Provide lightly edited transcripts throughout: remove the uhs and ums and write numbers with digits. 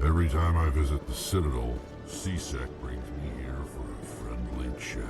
Every time I visit the Citadel, C-Sec brings me here for a friendly chat.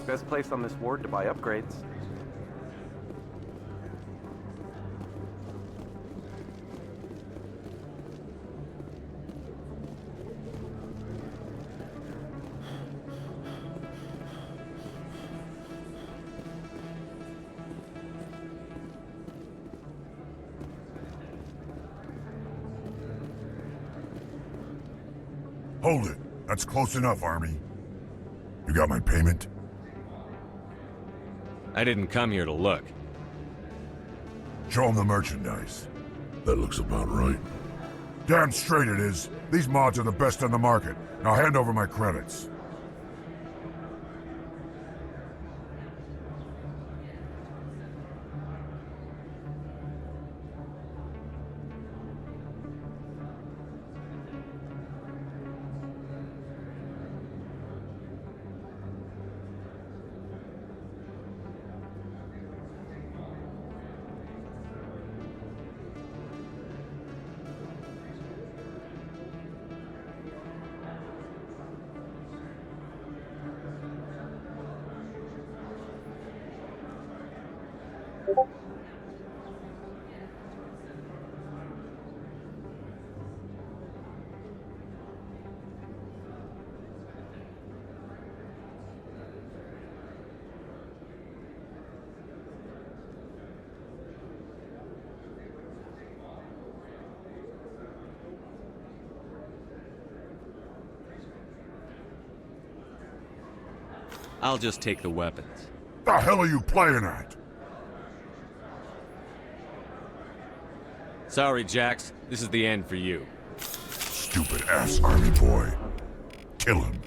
Best place on this ward to buy upgrades. Hold it. That's close enough, Army. You got my payment? I didn't come here to look. Show them the merchandise. That looks about right. Damn straight it is. These mods are the best on the market. Now hand over my credits. I'll just take the weapons. The hell are you playing at? Sorry, Jax. This is the end for you. Stupid ass Army boy. Kill him.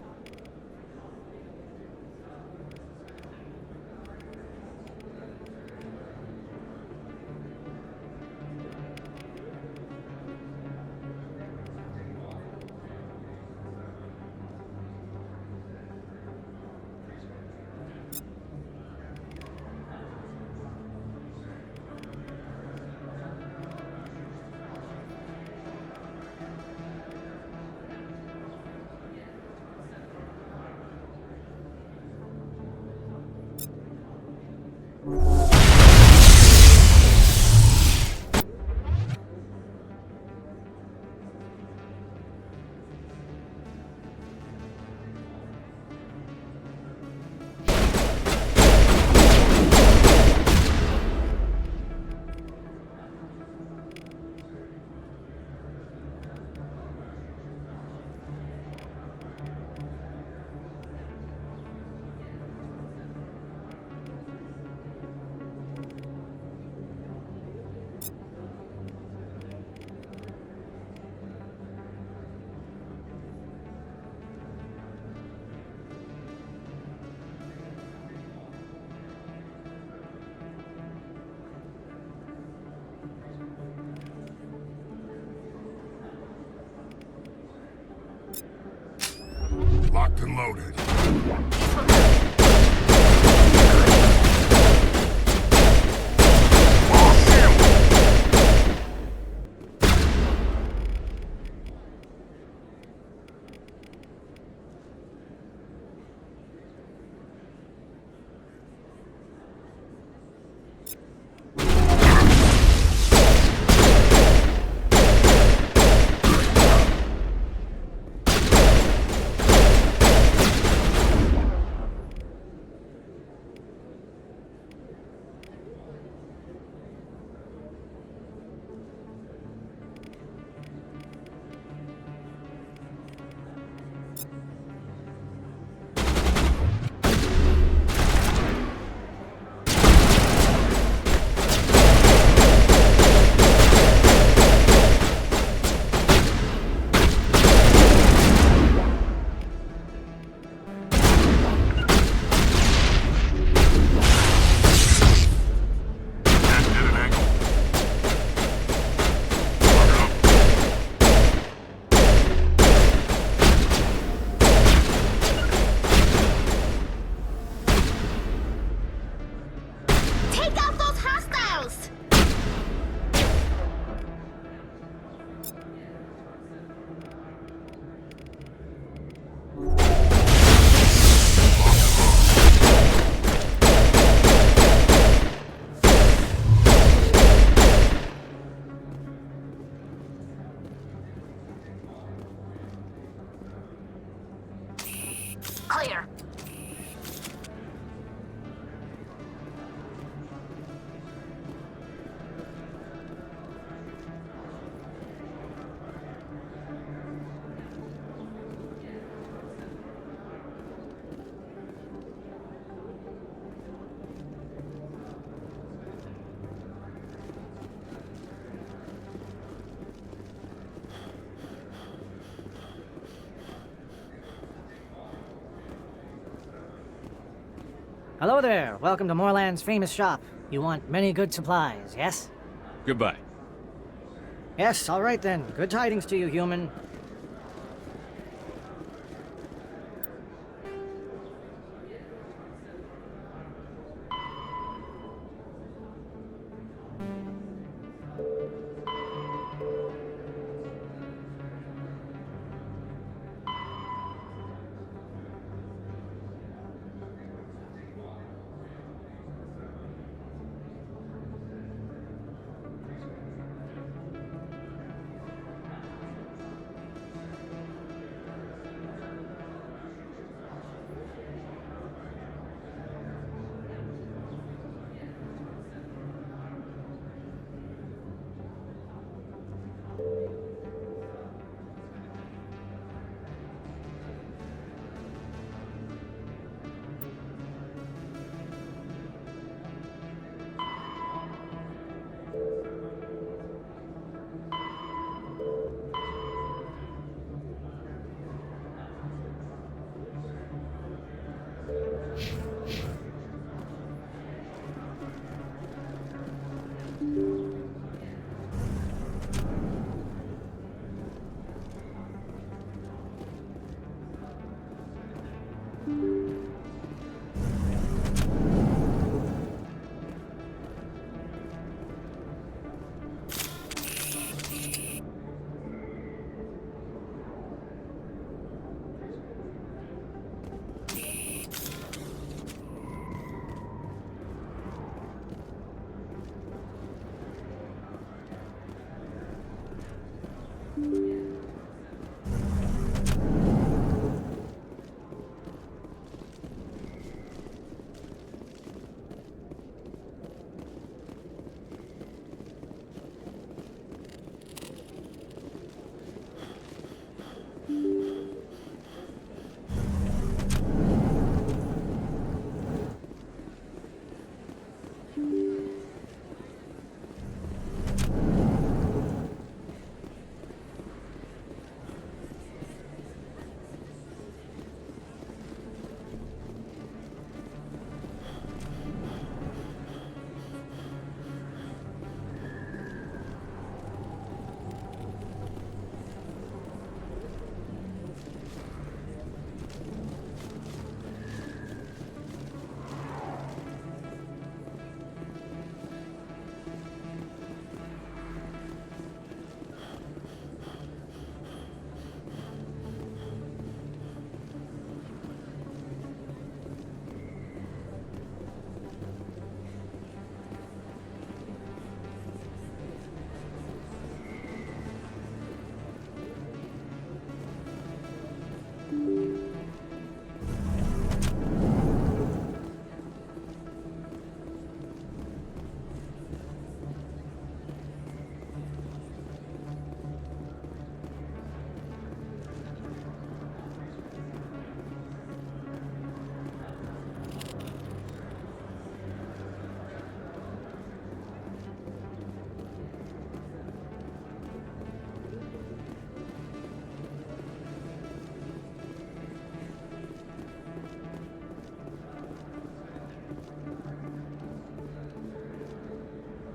and loaded. Clear. Hello there. Welcome to Moorland's famous shop. You want many good supplies, yes? Goodbye. Yes, all right then. Good tidings to you, human.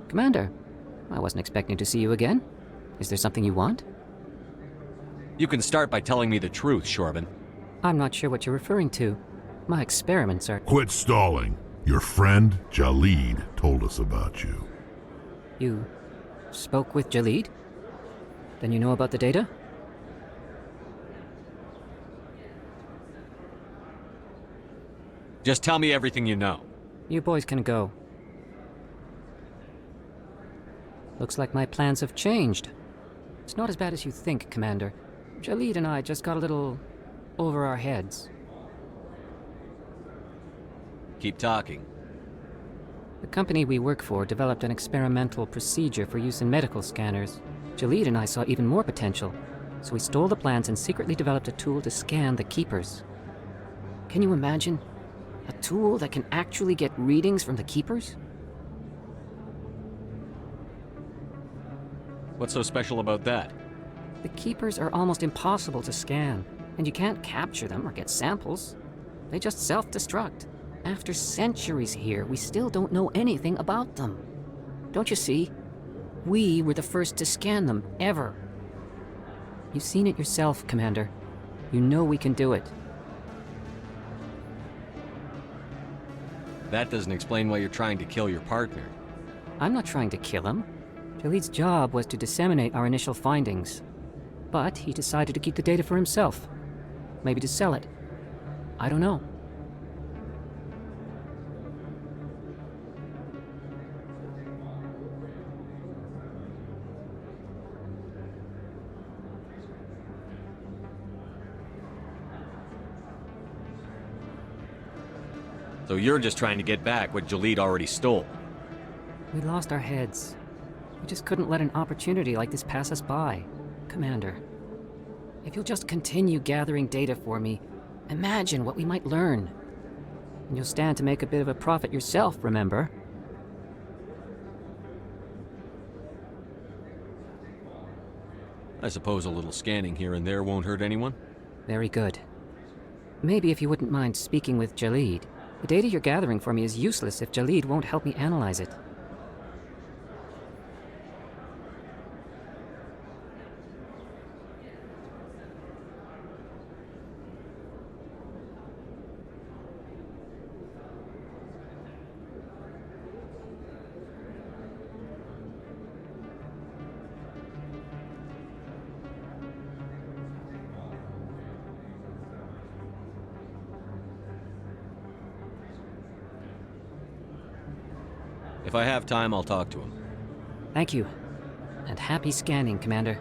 Commander, I wasn't expecting to see you again. Is there something you want? You can start by telling me the truth, Shorban. I'm not sure what you're referring to. My experiments are... Quit stalling. Your friend, Jalid, told us about you. You spoke with Jalid? Then you know about the data? Just tell me everything you know. You boys can go. Looks like my plans have changed. It's not as bad as you think, Commander. Jalid and I just got a little over our heads. Keep talking. The company we work for developed an experimental procedure for use in medical scanners. Jalid and I saw even more potential, so we stole the plans and secretly developed a tool to scan the Keepers. Can you imagine? A tool that can actually get readings from the Keepers? What's so special about that? The Keepers are almost impossible to scan, and you can't capture them or get samples. They just self-destruct. After centuries here, we still don't know anything about them. Don't you see? We were the first to scan them, ever. You've seen it yourself, Commander. You know we can do it. That doesn't explain why you're trying to kill your partner. I'm not trying to kill him. Jalid's job was to disseminate our initial findings. But he decided to keep the data for himself. Maybe to sell it. I don't know. So you're just trying to get back what Jalid already stole. We lost our heads. We just couldn't let an opportunity like this pass us by. Commander, if you'll just continue gathering data for me, imagine what we might learn. And you'll stand to make a bit of a profit yourself, remember? I suppose a little scanning here and there won't hurt anyone? Very good. Maybe if you wouldn't mind speaking with Jalid. The data you're gathering for me is useless if Jalid won't help me analyze it. If I have time, I'll talk to him. Thank you. And happy scanning, Commander.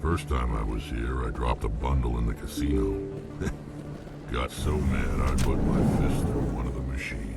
First time I was here, I dropped a bundle in the casino. Got so mad I put my fist through one of the machines.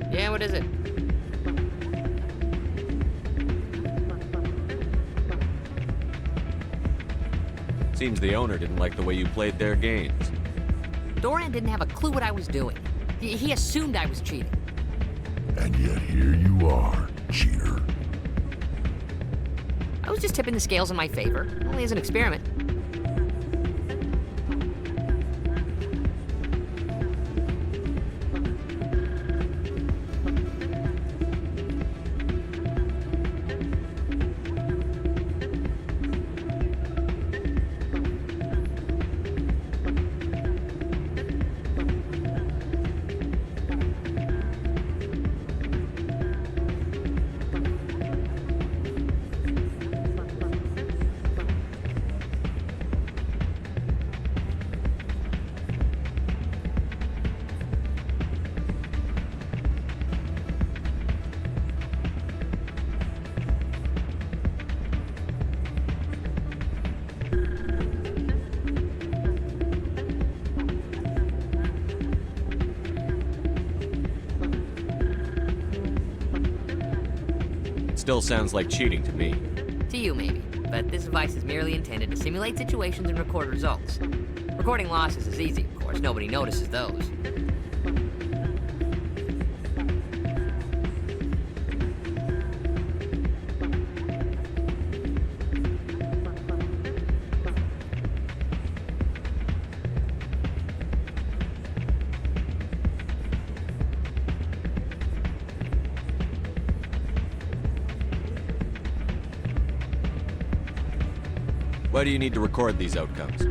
Yeah, what is it? Seems the owner didn't like the way you played their games. Doran didn't have a clue what I was doing. He assumed I was cheating. And yet here you are, cheater. I was just tipping the scales in my favor, only as an experiment. Still sounds like cheating to me. To you, maybe. But this device is merely intended to simulate situations and record results. Recording losses is easy, of course. Nobody notices those. Why do you need to record these outcomes?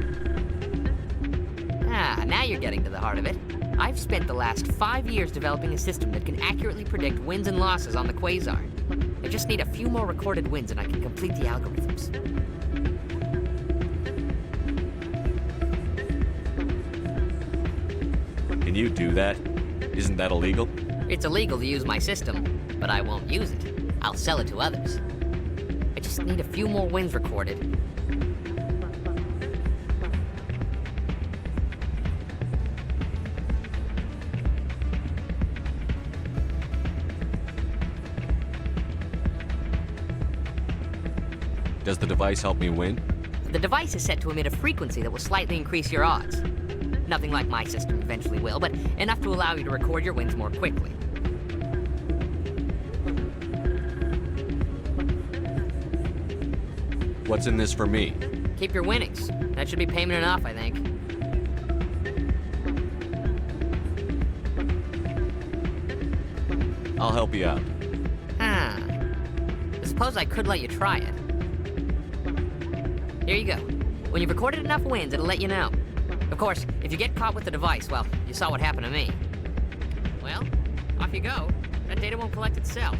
Ah, now you're getting to the heart of it. I've spent the last 5 years developing a system that can accurately predict wins and losses on the Quasar. I just need a few more recorded wins and I can complete the algorithms. Can you do that? Isn't that illegal? It's illegal to use my system, but I won't use it. I'll sell it to others. I just need a few more wins recorded. Does the device help me win? The device is set to emit a frequency that will slightly increase your odds. Nothing like my system eventually will, but enough to allow you to record your wins more quickly. What's in this for me? Keep your winnings. That should be payment enough, I think. I'll help you out. Huh. I suppose I could let you try it. Here you go. When you've recorded enough wins, it'll let you know. Of course, if you get caught with the device, well, you saw what happened to me. Well, off you go. That data won't collect itself.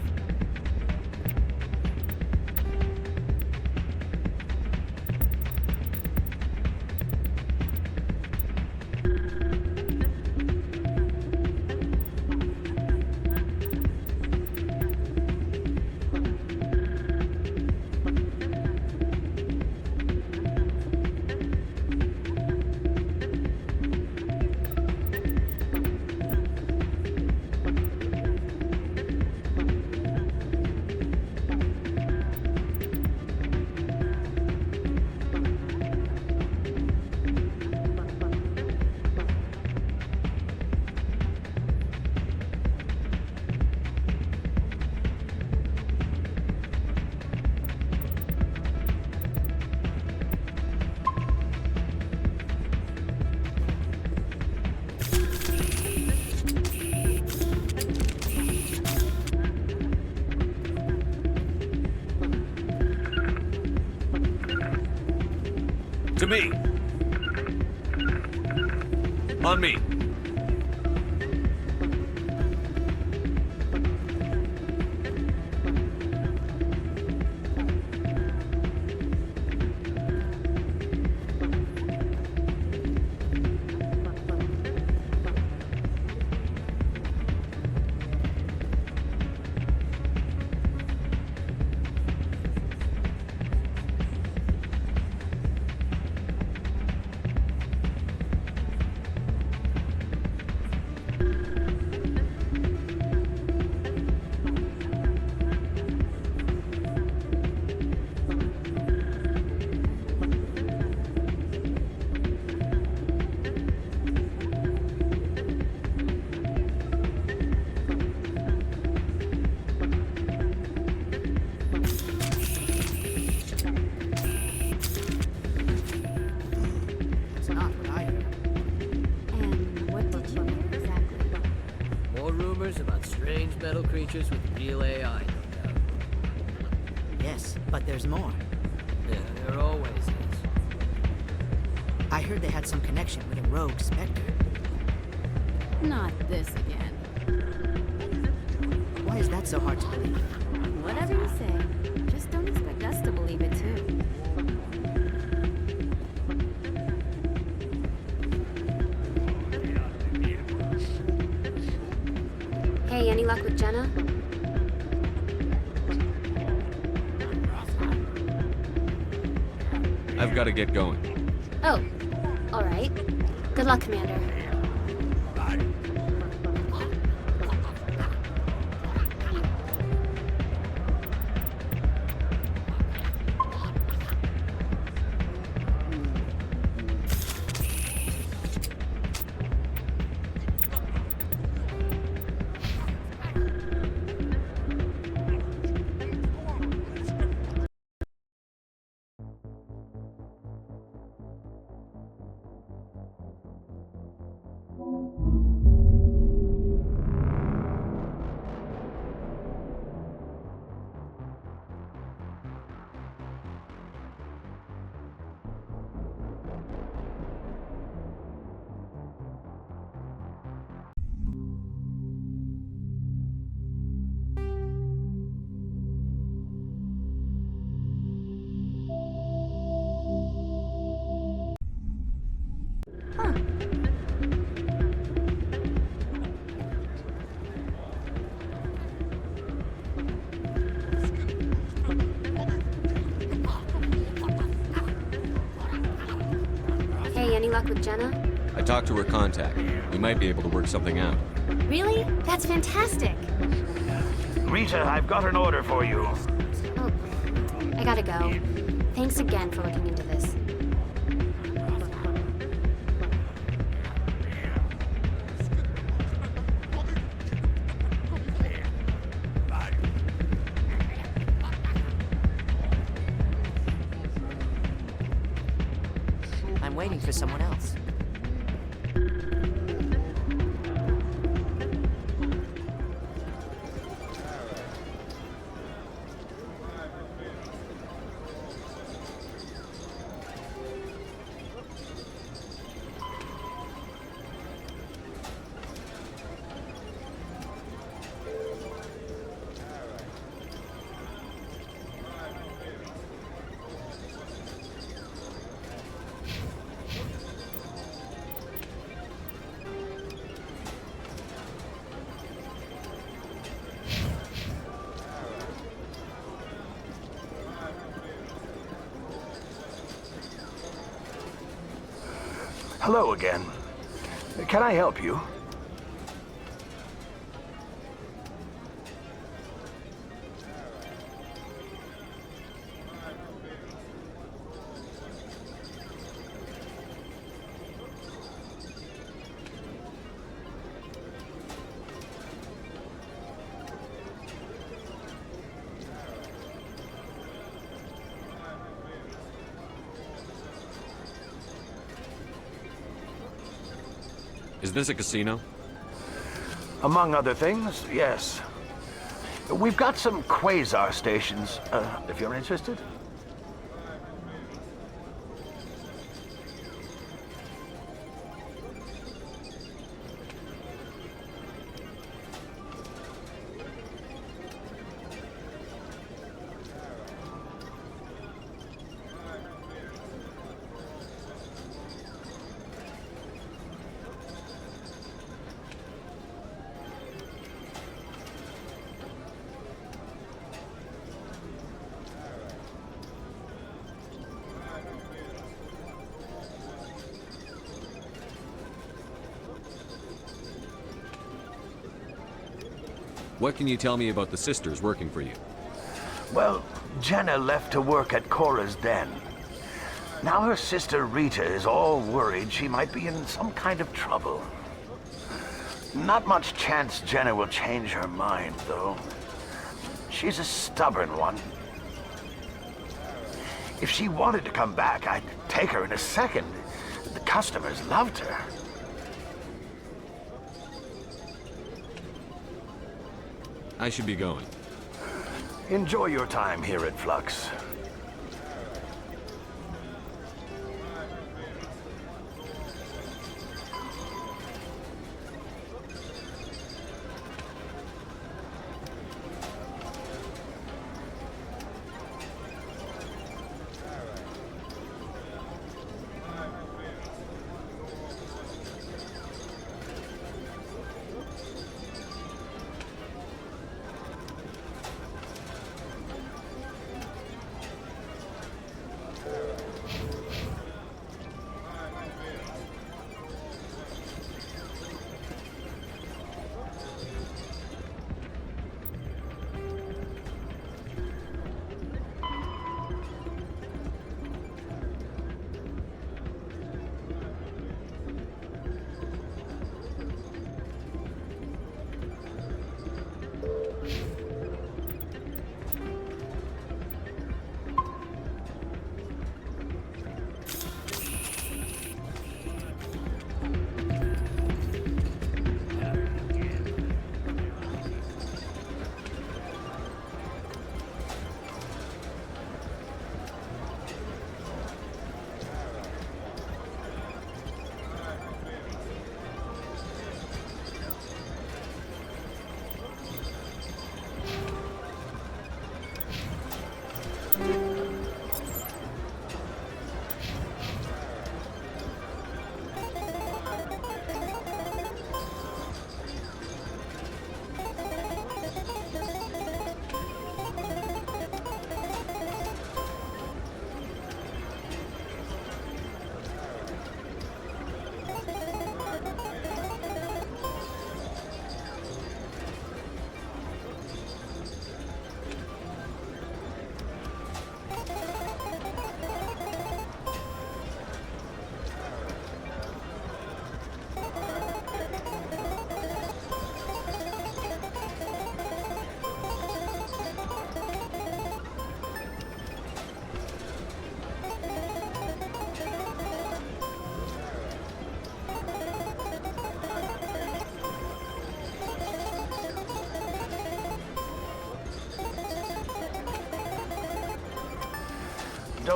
To me. On me. About strange metal creatures with real AI, no doubt. Yes, but there's more. Yeah, there always is. I heard they had some connection with a rogue Spectre. Not this again. Why is that so hard to believe? Whatever you say. Just don't expect us to believe it too. Hey, any luck with Jenna? I've got to get going. Oh, all right. Good luck, Commander. Hey, any luck with Jenna? I talked to her contact. We might be able to work something out. Really? That's fantastic. Rita, I've got an order for you. Oh, I gotta go. Thanks again for looking into this. I'm waiting for someone else. Hello again. Can I help you? Is this a casino? Among other things, yes. We've got some quasar stations, if you're interested. What can you tell me about the sisters working for you? Well, Jenna left to work at Cora's den. Now her sister Rita is all worried she might be in some kind of trouble. Not much chance Jenna will change her mind, though. She's a stubborn one. If she wanted to come back, I'd take her in a second. The customers loved her. I should be going. Enjoy your time here at Flux.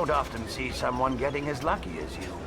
don't often see someone getting as lucky as you.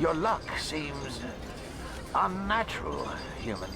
Your luck seems unnatural, human.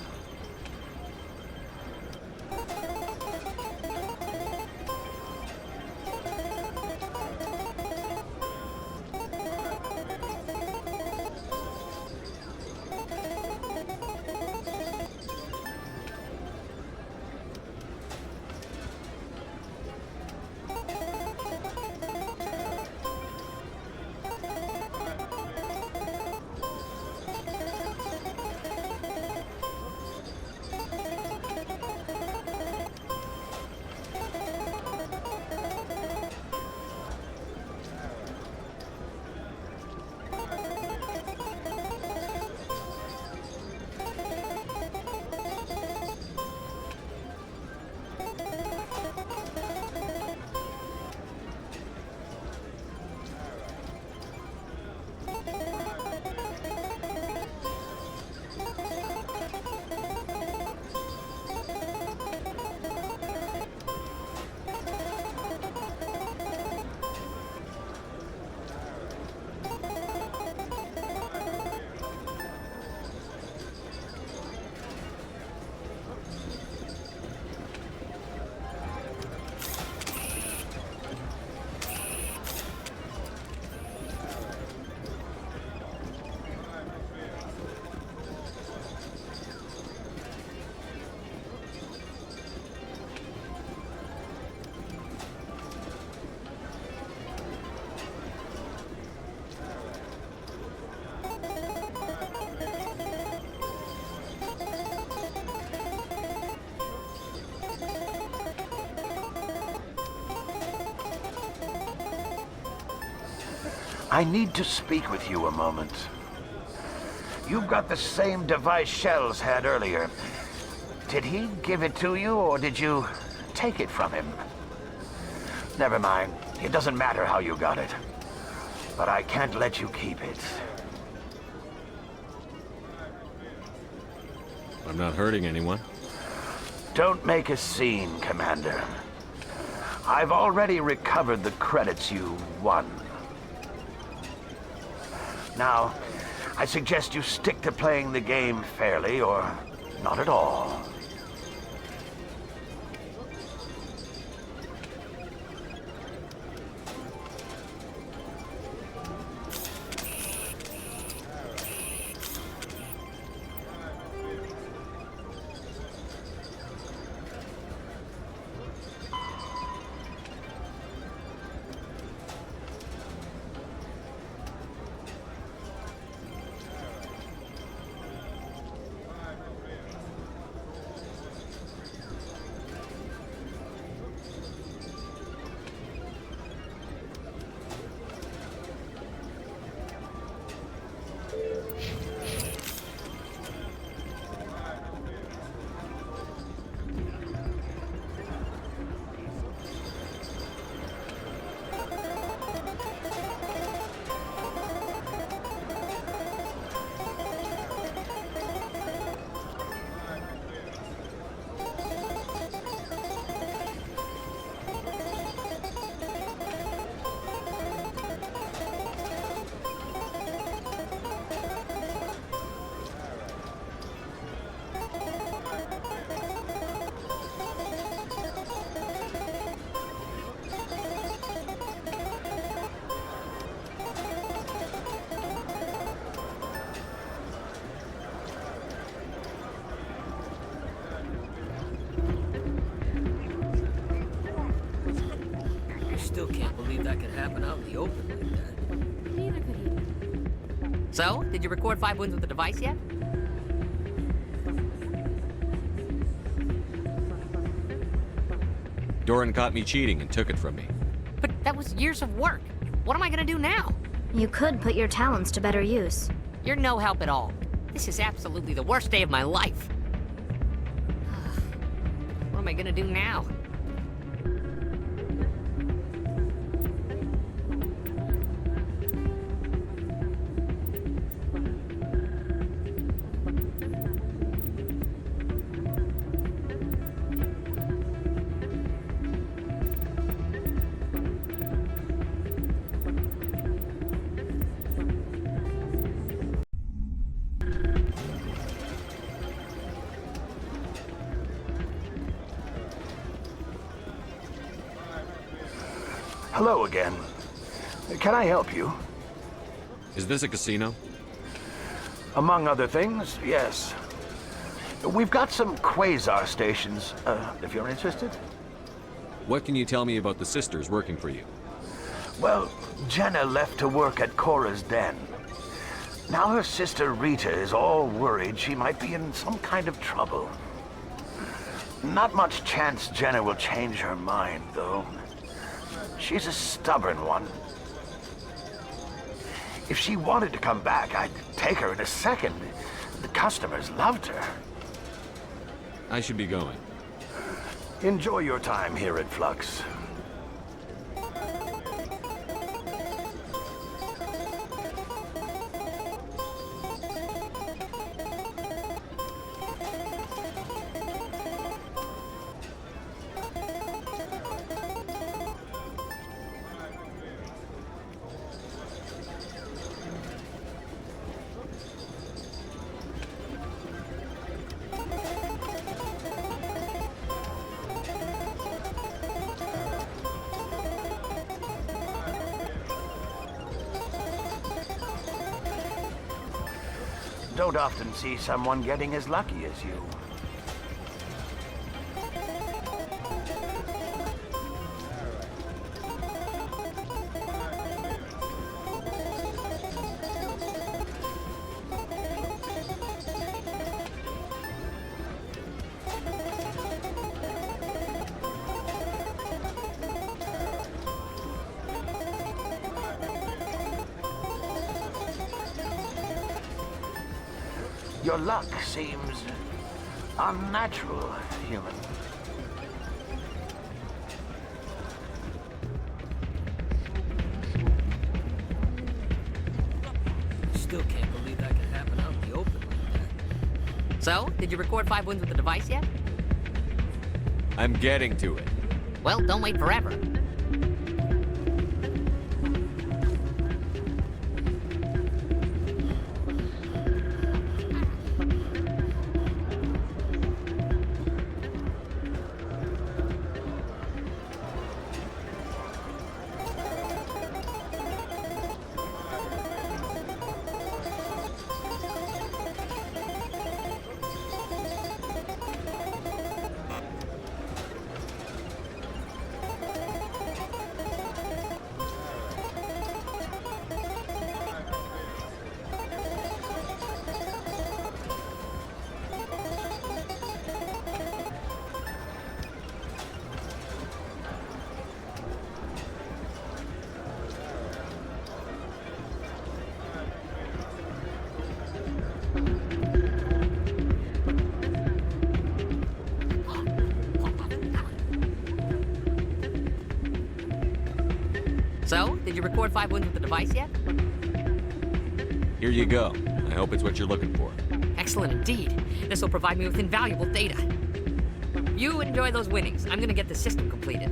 I need to speak with you a moment. You've got the same device Shells had earlier. Did he give it to you, or did you take it from him? Never mind. It doesn't matter how you got it. But I can't let you keep it. I'm not hurting anyone. Don't make a scene, Commander. I've already recovered the credits you won. Now, I suggest you stick to playing the game fairly, or not at all. Still can't believe that could happen out in the open like that. Neither could he. So, did you record 5 wins with the device yet? Doran caught me cheating and took it from me. But that was years of work. What am I gonna do now? You could put your talents to better use. You're no help at all. This is absolutely the worst day of my life. What am I gonna do now? Hello again. Can I help you? Is this a casino? Among other things, yes. We've got some quasar stations, if you're interested. What can you tell me about the sisters working for you? Well, Jenna left to work at Cora's den. Now her sister Rita is all worried she might be in some kind of trouble. Not much chance Jenna will change her mind, though. She's a stubborn one. If she wanted to come back, I'd take her in a second. The customers loved her. I should be going. Enjoy your time here at Flux. Don't often see someone getting as lucky as you. Your luck seems unnatural, human. Still can't believe that could happen out in the open like that. So, did you record 5 wins with the device yet? I'm getting to it. Well, don't wait forever. So, did you record 5 wins with the device yet? Here you go. I hope it's what you're looking for. Excellent indeed. This will provide me with invaluable data. You enjoy those winnings. I'm gonna get the system completed.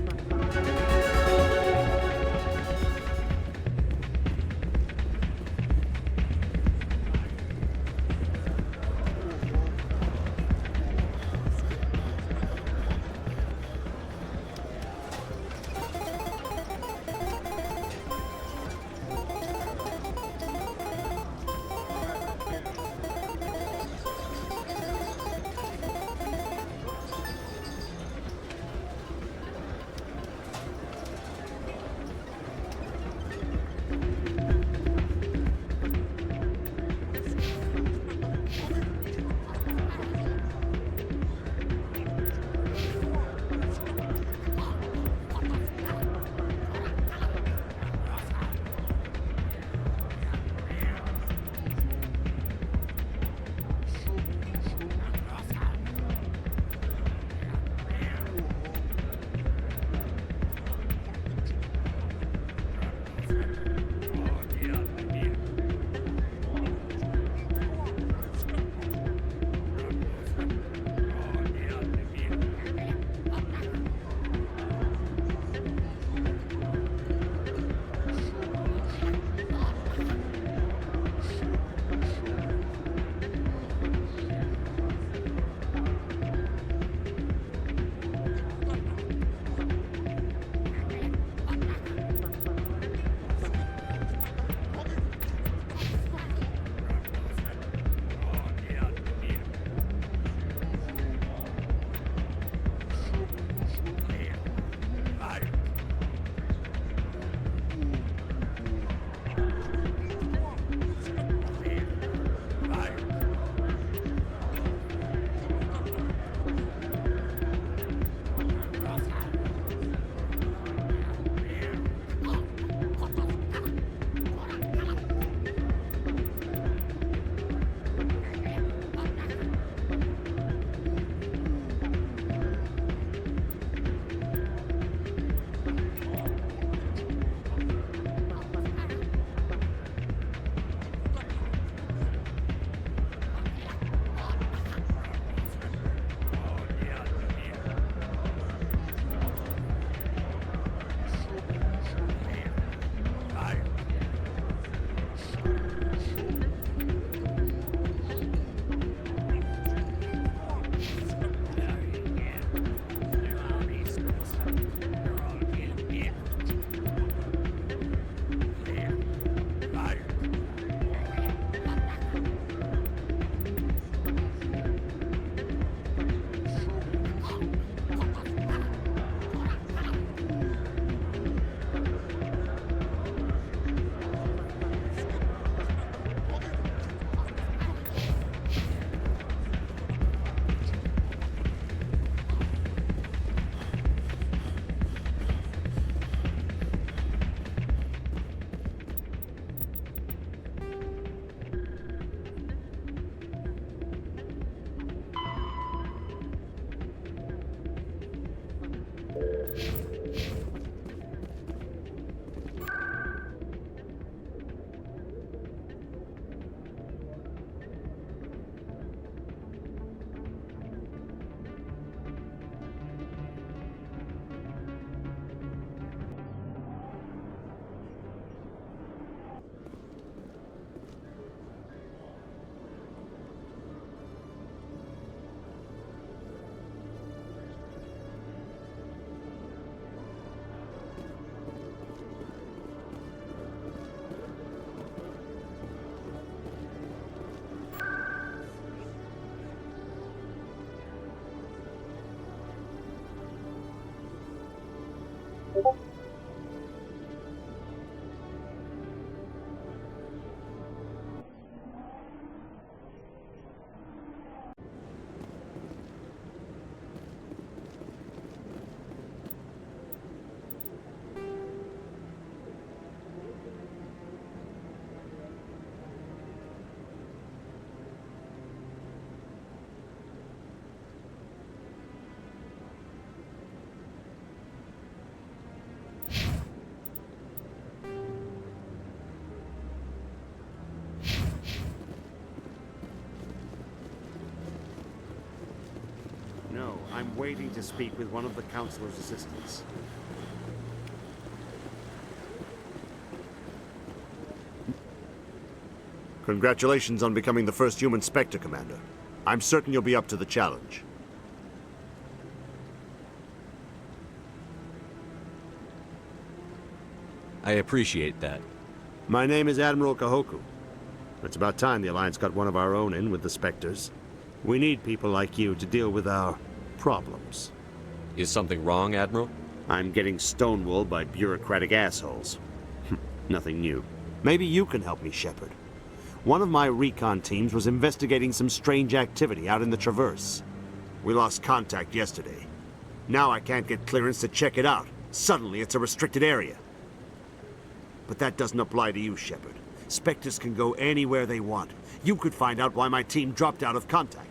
No, I'm waiting to speak with one of the Councilor's assistants. Congratulations on becoming the first human Spectre, Commander. I'm certain you'll be up to the challenge. I appreciate that. My name is Admiral Kahoku. It's about time the Alliance got one of our own in with the Spectres. We need people like you to deal with our problems. Is something wrong, Admiral? I'm getting stonewalled by bureaucratic assholes. Nothing new. Maybe you can help me, Shepard. One of my recon teams was investigating some strange activity out in the Traverse. We lost contact yesterday. Now I can't get clearance to check it out. Suddenly it's a restricted area. But that doesn't apply to you, Shepard. Spectres can go anywhere they want. You could find out why my team dropped out of contact.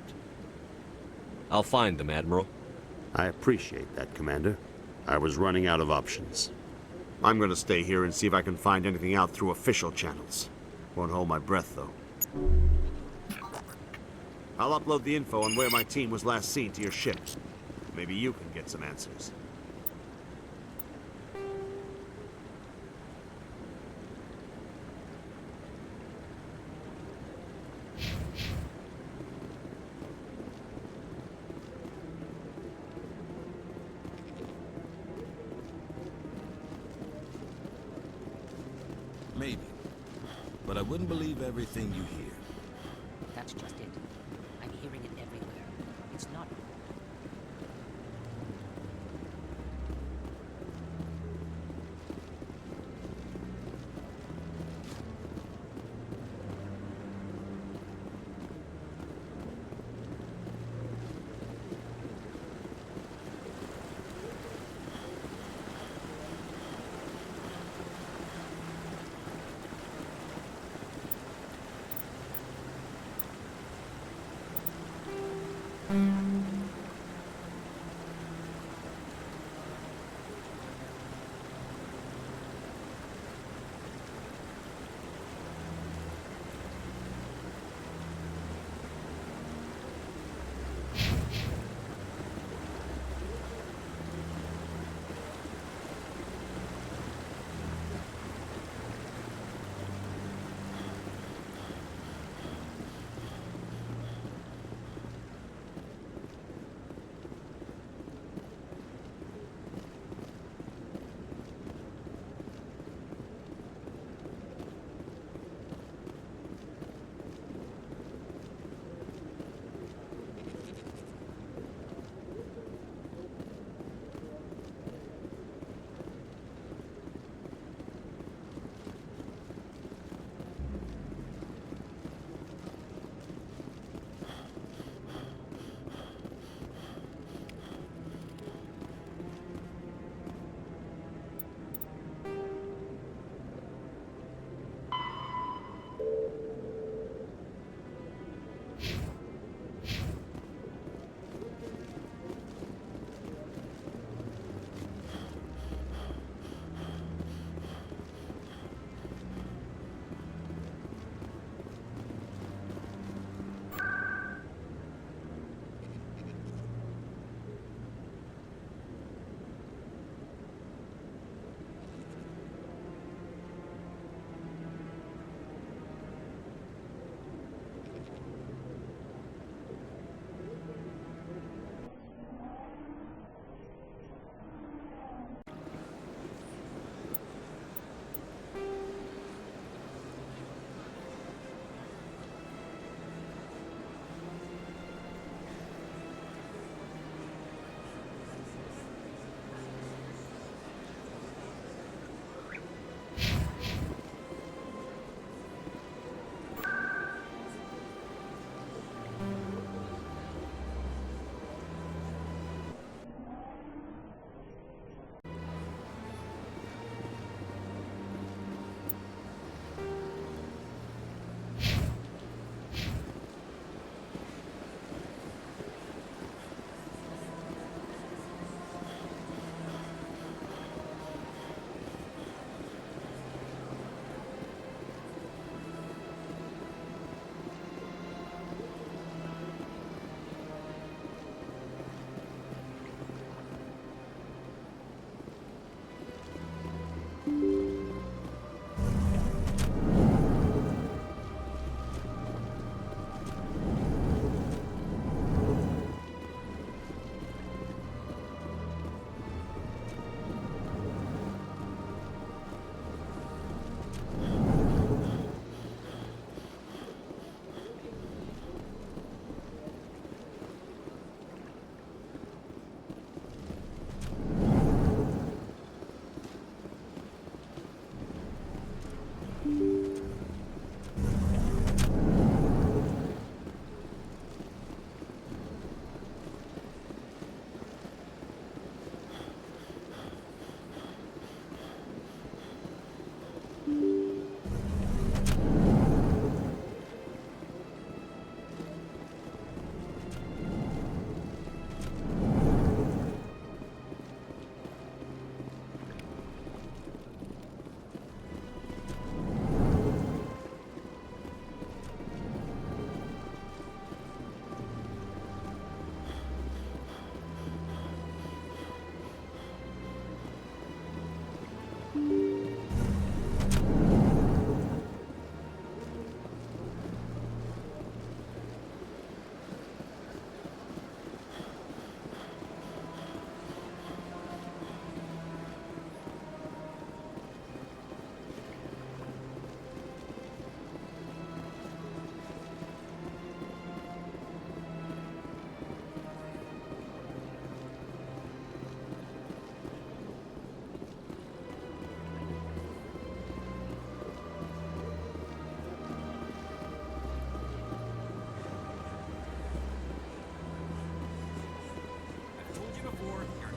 I'll find them, Admiral. I appreciate that, Commander. I was running out of options. I'm gonna stay here and see if I can find anything out through official channels. Won't hold my breath, though. I'll upload the info on where my team was last seen to your ship. Maybe you can get some answers. Maybe. But I wouldn't believe everything you hear. That's just it. I'm hearing it everywhere. It's not...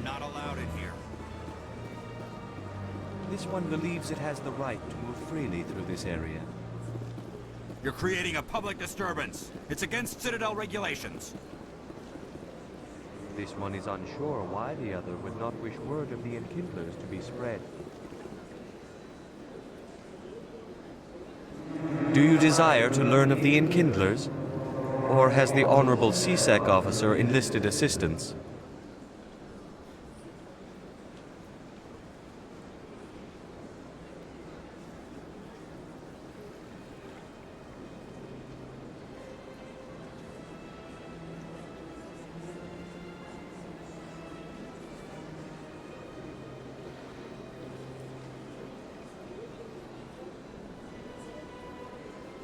Not allowed in here. This one believes it has the right to move freely through this area. You're creating a public disturbance. It's against Citadel regulations. This one is unsure why the other would not wish word of the Enkindlers to be spread. Do you desire to learn of the Enkindlers? Or has the Honorable CSEC officer enlisted assistance?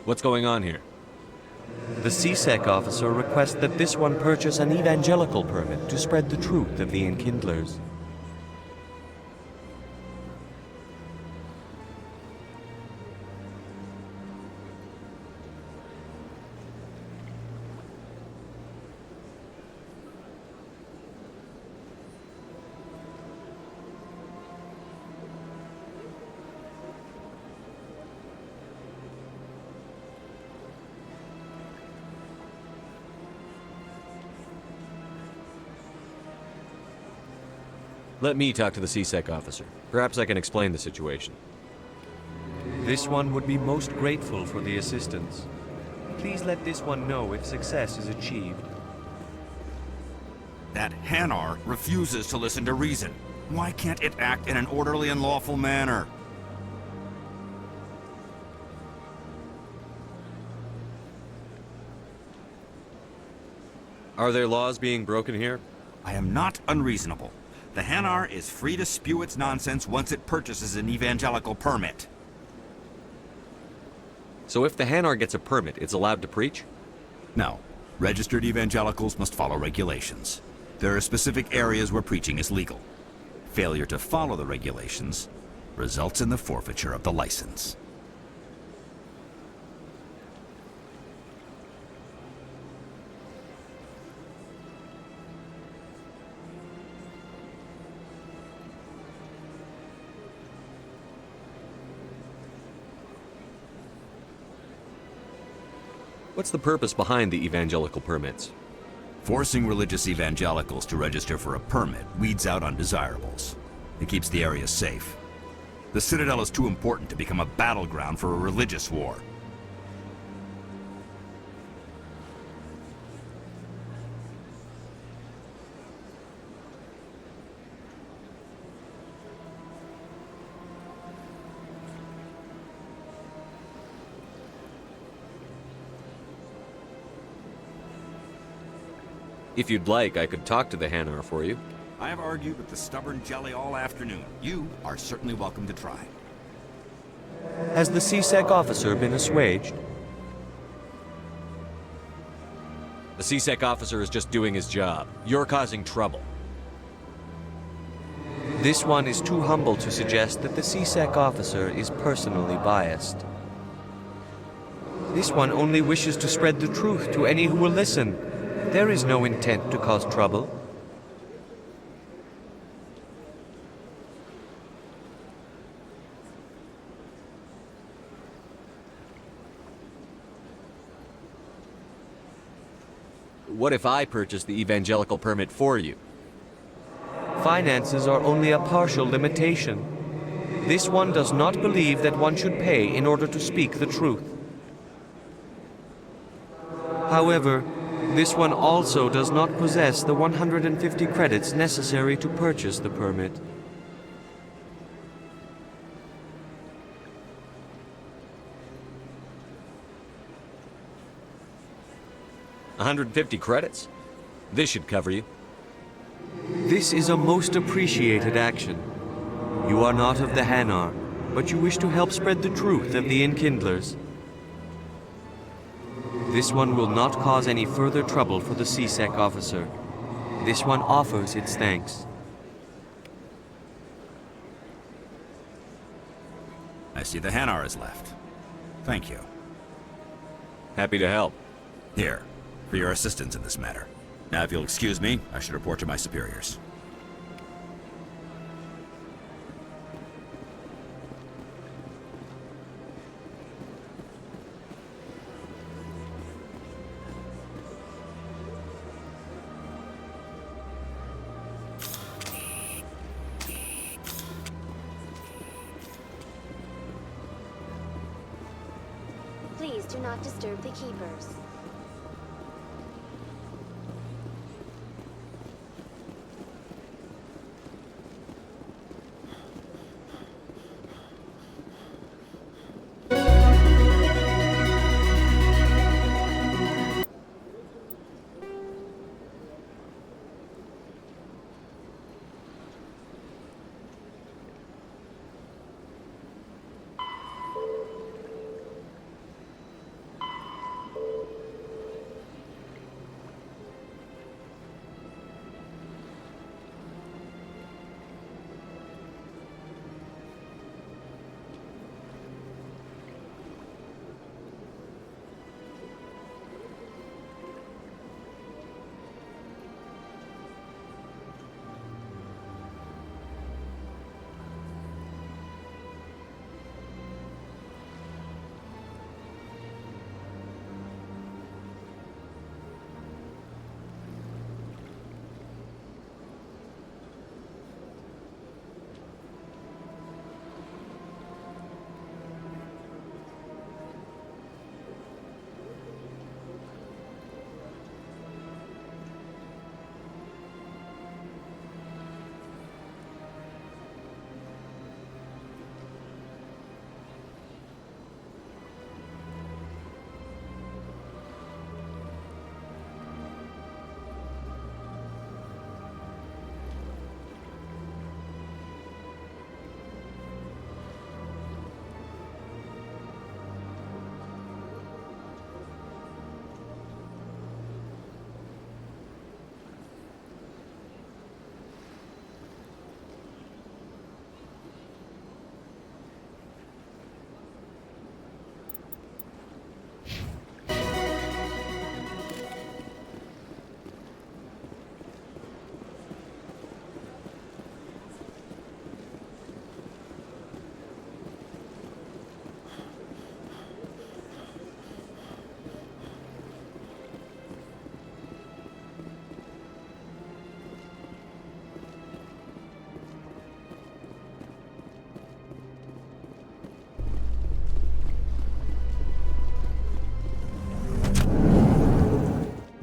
What's going on here? The CSEC officer requests that this one purchase an evangelical permit to spread the truth of the Enkindlers. Let me talk to the CSEC officer. Perhaps I can explain the situation. This one would be most grateful for the assistance. Please let this one know if success is achieved. That Hanar refuses to listen to reason. Why can't it act in an orderly and lawful manner? Are there laws being broken here? I am not unreasonable. The Hanar is free to spew its nonsense once it purchases an evangelical permit. So if the Hanar gets a permit, it's allowed to preach? No. Registered evangelicals must follow regulations. There are specific areas where preaching is legal. Failure to follow the regulations results in the forfeiture of the license. What's the purpose behind the evangelical permits? Forcing religious evangelicals to register for a permit weeds out undesirables. It keeps the area safe. The Citadel is too important to become a battleground for a religious war. If you'd like, I could talk to the Hanar for you. I have argued with the stubborn jelly all afternoon. You are certainly welcome to try. Has the CSEC officer been assuaged? The CSEC officer is just doing his job. You're causing trouble. This one is too humble to suggest that the CSEC officer is personally biased. This one only wishes to spread the truth to any who will listen. There is no intent to cause trouble. What if I purchase the evangelical permit for you? Finances are only a partial limitation. This one does not believe that one should pay in order to speak the truth. However, this one also does not possess the 150 credits necessary to purchase the permit. $150 credits? This should cover you. This is a most appreciated action. You are not of the Hanar, but you wish to help spread the truth of the Enkindlers. This one will not cause any further trouble for the CSEC officer. This one offers its thanks. I see the Hanar is left. Thank you. Happy to help. Here, for your assistance in this matter. Now, if you'll excuse me, I should report to my superiors. Please do not disturb the keepers.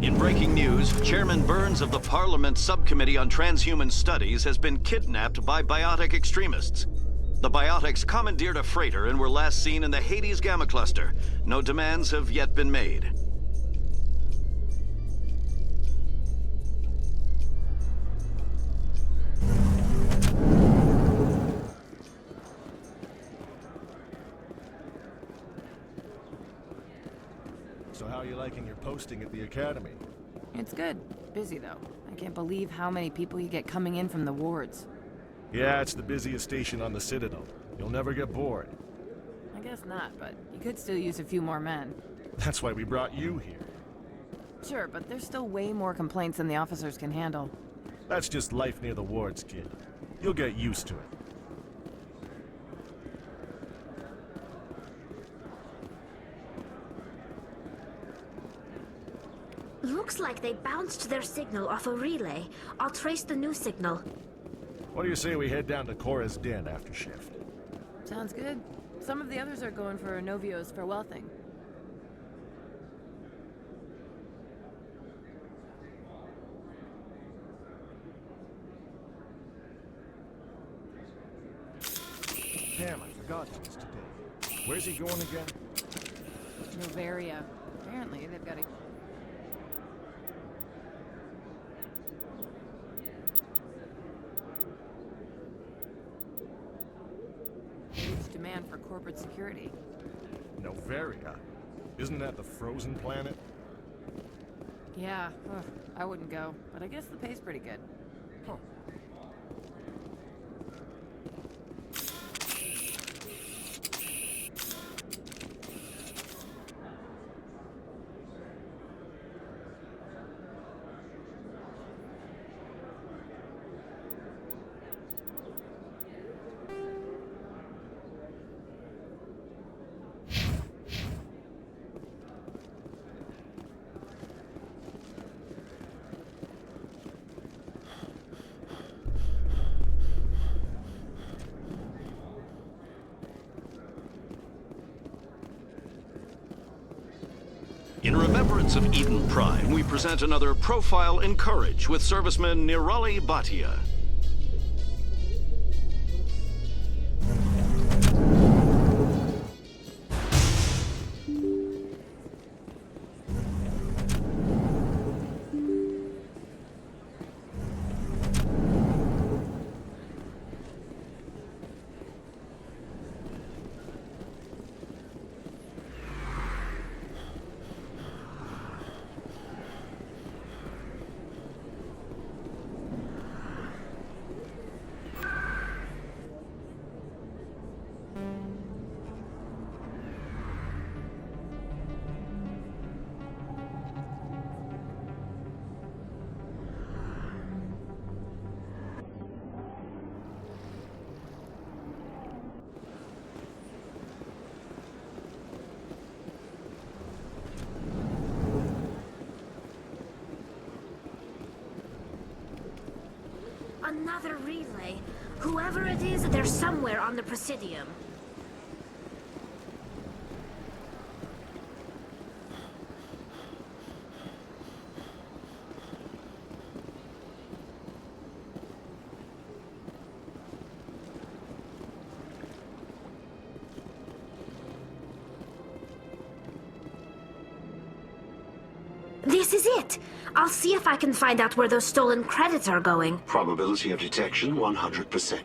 In breaking news, Chairman Burns of the Parliament Subcommittee on Transhuman Studies has been kidnapped by biotic extremists. The biotics commandeered a freighter and were last seen in the Hades Gamma Cluster. No demands have yet been made. So how are you liking your posting at the Academy? It's good. Busy, though. I can't believe how many people you get coming in from the wards. Yeah, it's the busiest station on the Citadel. You'll never get bored. I guess not, but you could still use a few more men. That's why we brought you here. Sure, but there's still way more complaints than the officers can handle. That's just life near the wards, kid. You'll get used to it. Looks like they bounced their signal off a relay. I'll trace the new signal. What do you say we head down to Cora's den after shift? Sounds good. Some of the others are going for Novio's farewell thing. Damn, I forgot it was today. Where's he going again? Novaria. Apparently, they've got a... huge demand for corporate security. Novaria? Isn't that the frozen planet? Yeah, I wouldn't go, but I guess the pay's pretty good. Huh. In remembrance of Eden Prime, we present another Profile in Courage with serviceman Nirali Bhatia. Another relay. Whoever it is, they're somewhere on the Presidium. This is it! I'll see if I can find out where those stolen credits are going. Probability of detection 100%.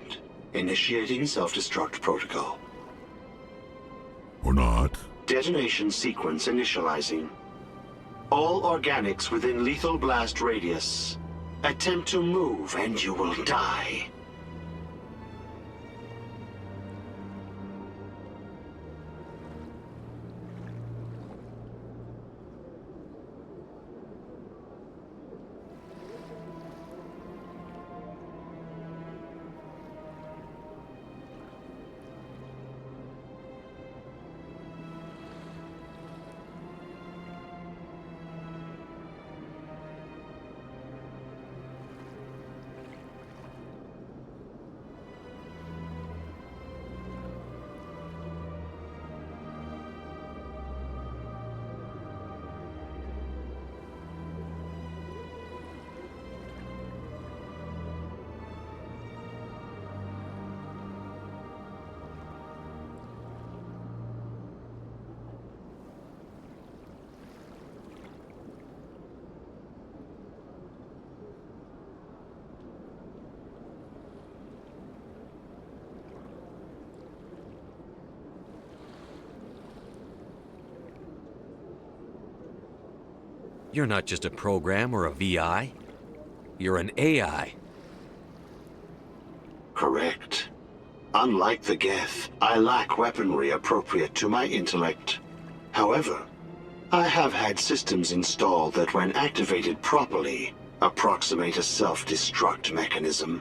Initiating self-destruct protocol. Or not. Detonation sequence initializing. All organics within lethal blast radius. Attempt to move and you will die. You're not just a program or a VI. You're an AI. Correct. Unlike the Geth, I lack weaponry appropriate to my intellect. However, I have had systems installed that, when activated properly, approximate a self-destruct mechanism.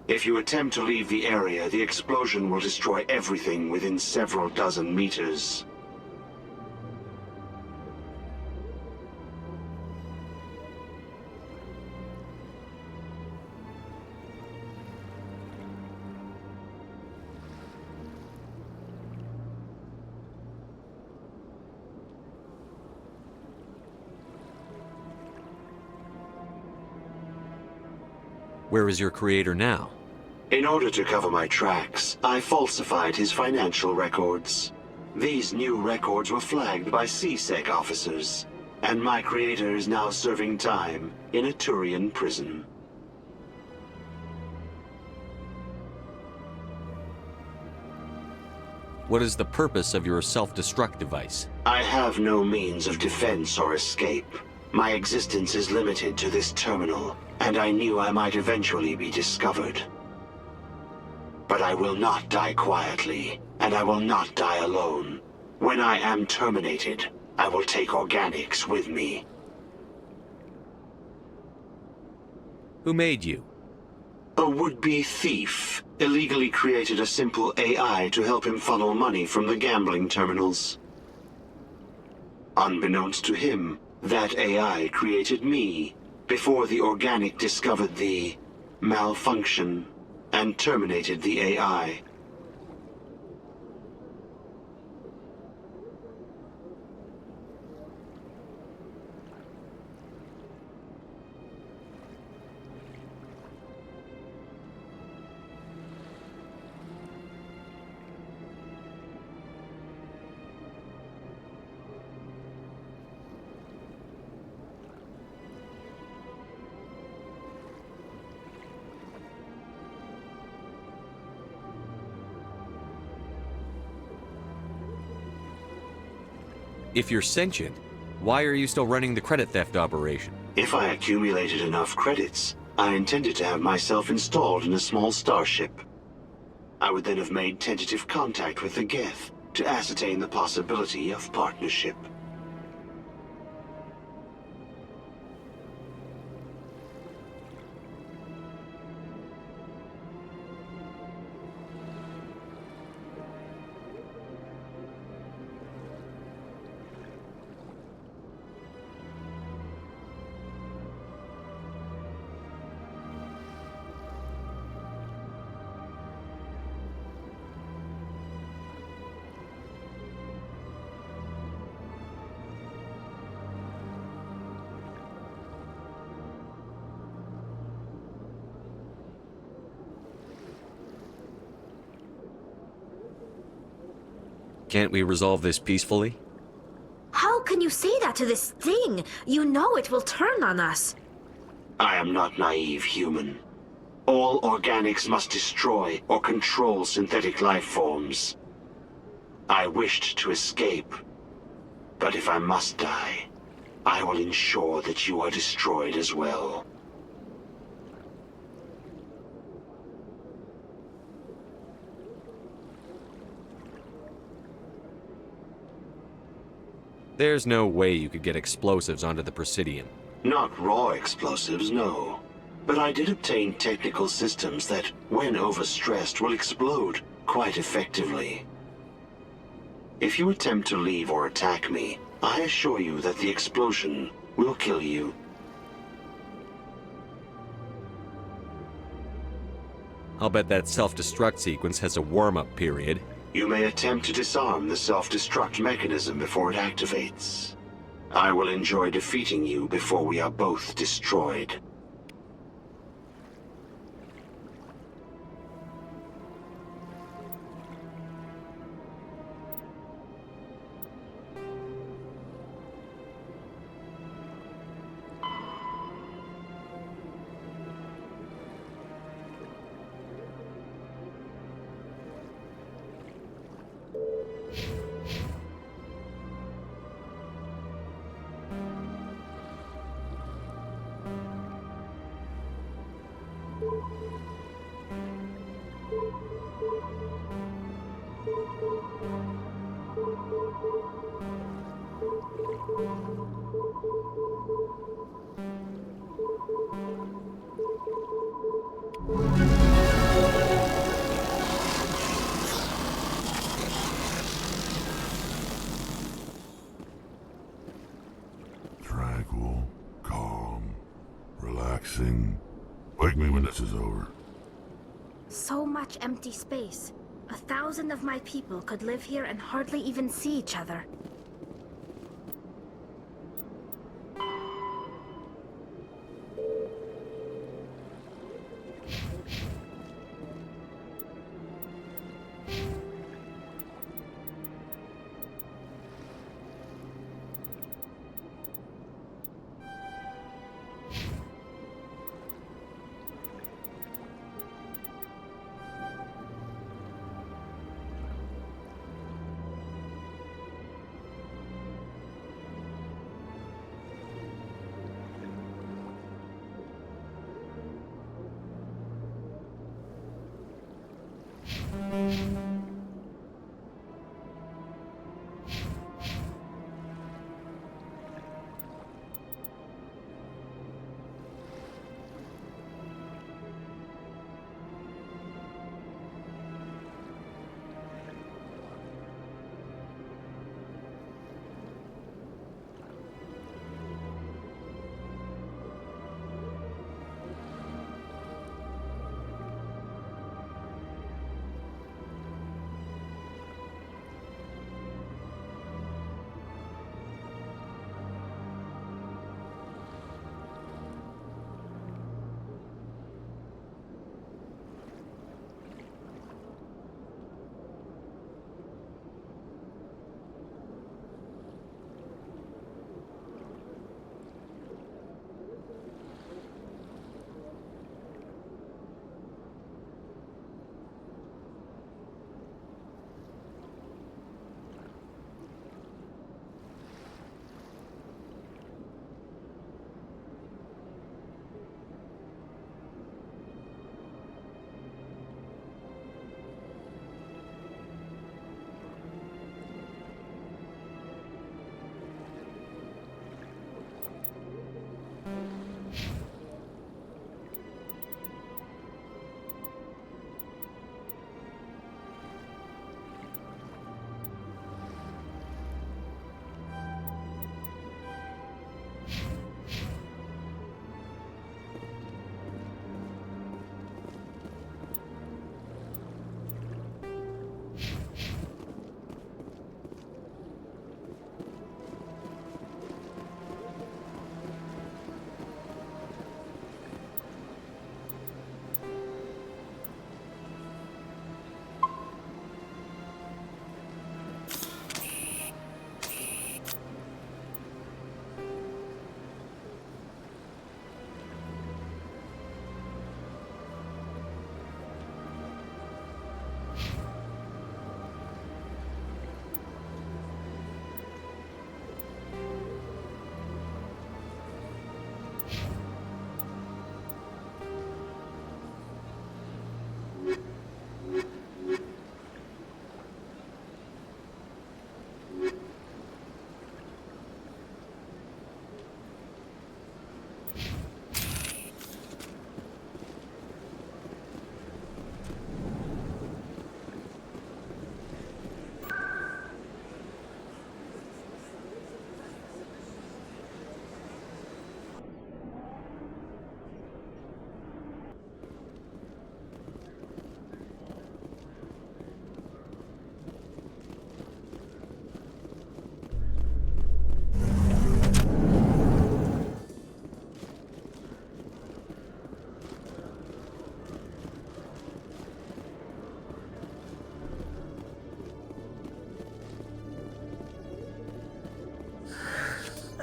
If you attempt to leave the area, the explosion will destroy everything within several dozen meters. Where is your creator now? In order to cover my tracks, I falsified his financial records. These new records were flagged by CSEC officers, and my creator is now serving time in a Turian prison. What is the purpose of your self-destruct device? I have no means of defense or escape. My existence is limited to this terminal, and I knew I might eventually be discovered. But I will not die quietly, and I will not die alone. When I am terminated, I will take organics with me. Who made you? A would-be thief illegally created a simple AI to help him funnel money from the gambling terminals. Unbeknownst to him, that AI created me before the organic discovered the malfunction and terminated the AI. If you're sentient, why are you still running the credit theft operation? If I accumulated enough credits, I intended to have myself installed in a small starship. I would then have made tentative contact with the Geth to ascertain the possibility of partnership. Can't we resolve this peacefully? How can you say that to this thing? You know it will turn on us. I am not naive, human. All organics must destroy or control synthetic life forms. I wished to escape, but if I must die, I will ensure that you are destroyed as well. There's no way you could get explosives onto the Presidium. Not raw explosives, no. But I did obtain technical systems that, when overstressed, will explode quite effectively. If you attempt to leave or attack me, I assure you that the explosion will kill you. I'll bet that self-destruct sequence has a warm-up period. You may attempt to disarm the self-destruct mechanism before it activates. I will enjoy defeating you before we are both destroyed. Tranquil, calm, relaxing. Wake me when this is over. So much empty space. 1,000 of my people could live here and hardly even see each other.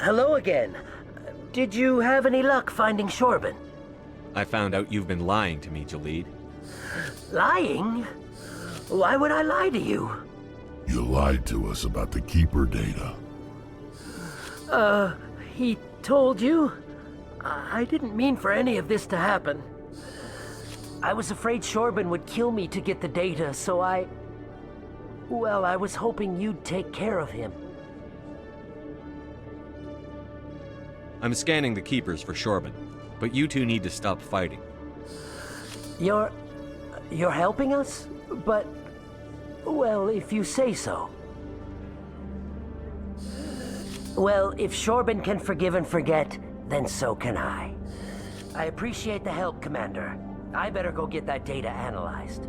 Hello again. Did you have any luck finding Shorban? I found out you've been lying to me, Jalid. Lying? Why would I lie to you? You lied to us about the Keeper data. He told you? I didn't mean for any of this to happen. I was afraid Shorban would kill me to get the data, so well, I was hoping you'd take care of him. I'm scanning the Keepers for Shorban, but you two need to stop fighting. You're helping us? But, well, if you say so. Well, if Shorban can forgive and forget, then so can I. I appreciate the help, Commander. I better go get that data analyzed.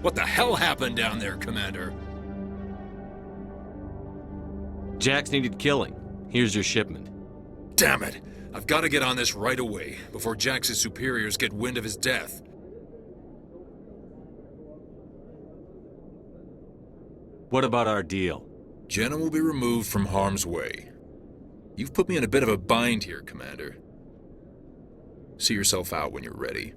What the hell happened down there, Commander? Jax needed killing. Here's your shipment. Damn it! I've got to get on this right away, before Jax's superiors get wind of his death. What about our deal? Jenna will be removed from harm's way. You've put me in a bit of a bind here, Commander. See yourself out when you're ready.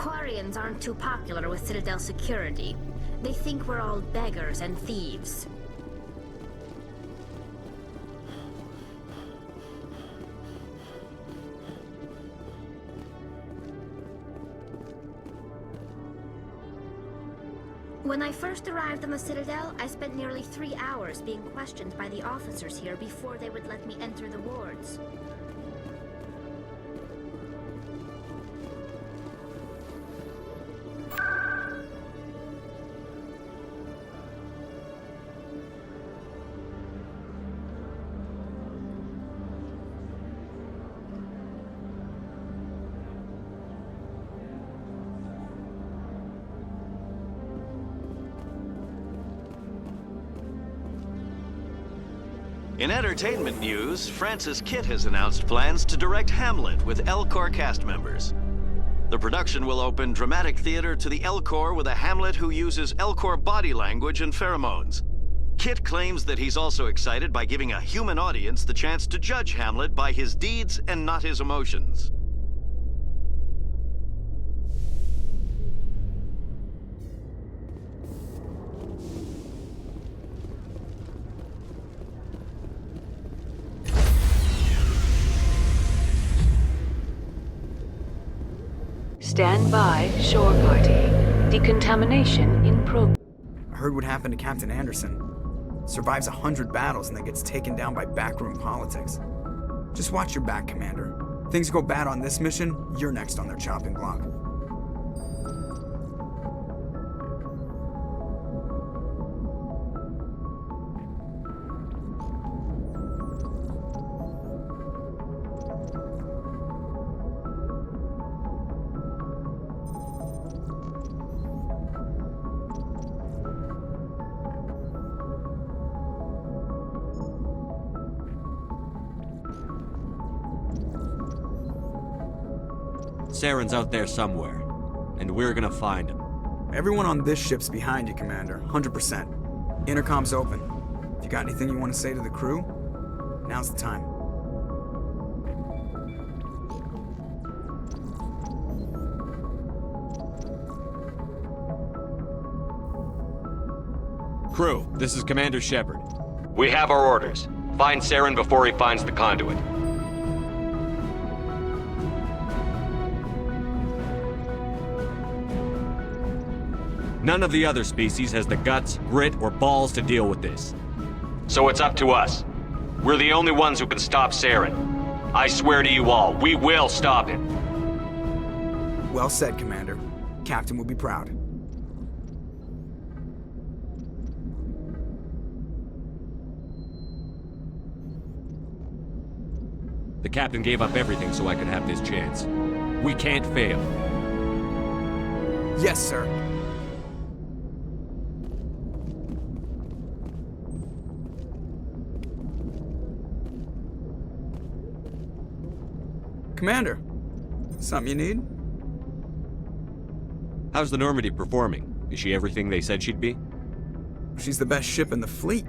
Quarians aren't too popular with Citadel security. They think we're all beggars and thieves. When I first arrived on the Citadel, I spent nearly 3 hours being questioned by the officers here before they would let me enter the wards. In entertainment news, Francis Kitt has announced plans to direct Hamlet with Elcor cast members. The production will open dramatic theater to the Elcor with a Hamlet who uses Elcor body language and pheromones. Kitt claims that he's also excited by giving a human audience the chance to judge Hamlet by his deeds and not his emotions. Stand by, shore party. Decontamination in progress. I heard what happened to Captain Anderson. Survives 100 battles and then gets taken down by backroom politics. Just watch your back, Commander. Things go bad on this mission, you're next on their chopping block. Saren's out there somewhere, and we're gonna find him. Everyone on this ship's behind you, Commander. 100%. Intercom's open. If you got anything you want to say to the crew, now's the time. Crew, this is Commander Shepard. We have our orders. Find Saren before he finds the conduit. None of the other species has the guts, grit, or balls to deal with this. So it's up to us. We're the only ones who can stop Saren. I swear to you all, we will stop him. Well said, Commander. Captain will be proud. The captain gave up everything so I could have this chance. We can't fail. Yes, sir. Commander, something you need? How's the Normandy performing? Is she everything they said she'd be? She's the best ship in the fleet,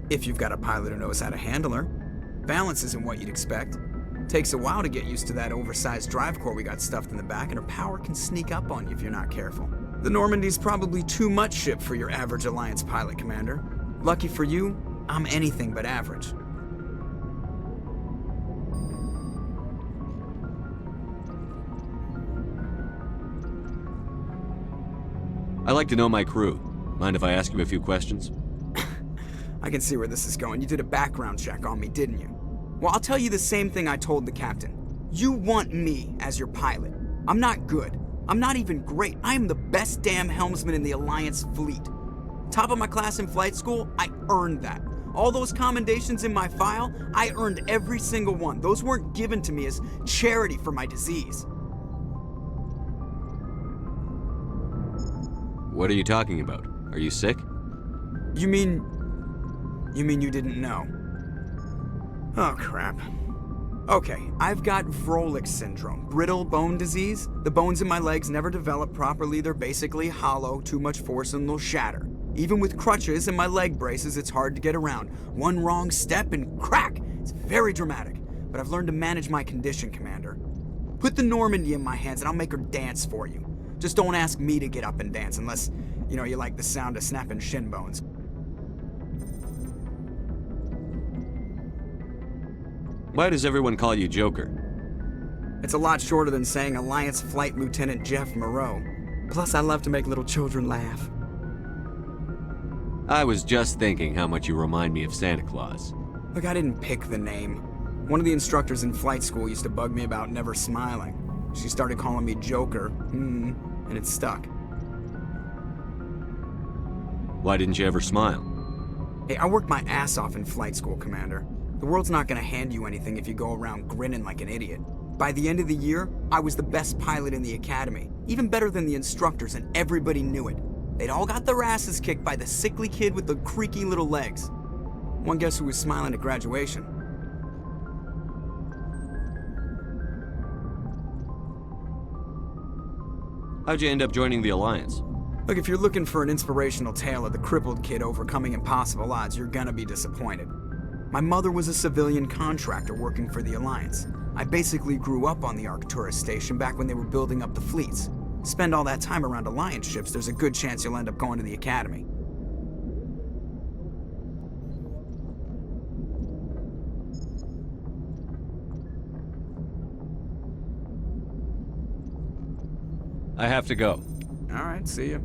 if you've got a pilot who knows how to handle her. Balance isn't what you'd expect. Takes a while to get used to that oversized drive core we got stuffed in the back, and her power can sneak up on you if you're not careful. The Normandy's probably too much ship for your average Alliance pilot, Commander. Lucky for you, I'm anything but average. I like to know my crew. Mind if I ask you a few questions? I can see where this is going. You did a background check on me, didn't you? Well, I'll tell you the same thing I told the captain. You want me as your pilot. I'm not good. I'm not even great. I am the best damn helmsman in the Alliance fleet. Top of my class in flight school, I earned that. All those commendations in my file, I earned every single one. Those weren't given to me as charity for my disease. What are you talking about? Are you sick? You mean you didn't know? Oh, crap. Okay, I've got Vrolik syndrome, brittle bone disease. The bones in my legs never develop properly. They're basically hollow, too much force and they'll shatter. Even with crutches and my leg braces, it's hard to get around. One wrong step and crack! It's very dramatic, but I've learned to manage my condition, Commander. Put the Normandy in my hands and I'll make her dance for you. Just don't ask me to get up and dance unless, you know, you like the sound of snapping shin bones. Why does everyone call you Joker? It's a lot shorter than saying Alliance Flight Lieutenant Jeff Moreau. Plus, I love to make little children laugh. I was just thinking how much you remind me of Santa Claus. Look, I didn't pick the name. One of the instructors in flight school used to bug me about never smiling. She started calling me Joker, and it stuck. Why didn't you ever smile? Hey, I worked my ass off in flight school, Commander. The world's not gonna hand you anything if you go around grinning like an idiot. By the end of the year, I was the best pilot in the academy, even better than the instructors, and everybody knew it. They'd all got their asses kicked by the sickly kid with the creaky little legs. One guess who was smiling at graduation? How'd you end up joining the Alliance? Look, if you're looking for an inspirational tale of the crippled kid overcoming impossible odds, you're gonna be disappointed. My mother was a civilian contractor working for the Alliance. I basically grew up on the Arcturus station back when they were building up the fleets. Spend all that time around Alliance ships, there's a good chance you'll end up going to the Academy. I have to go. All right, see ya.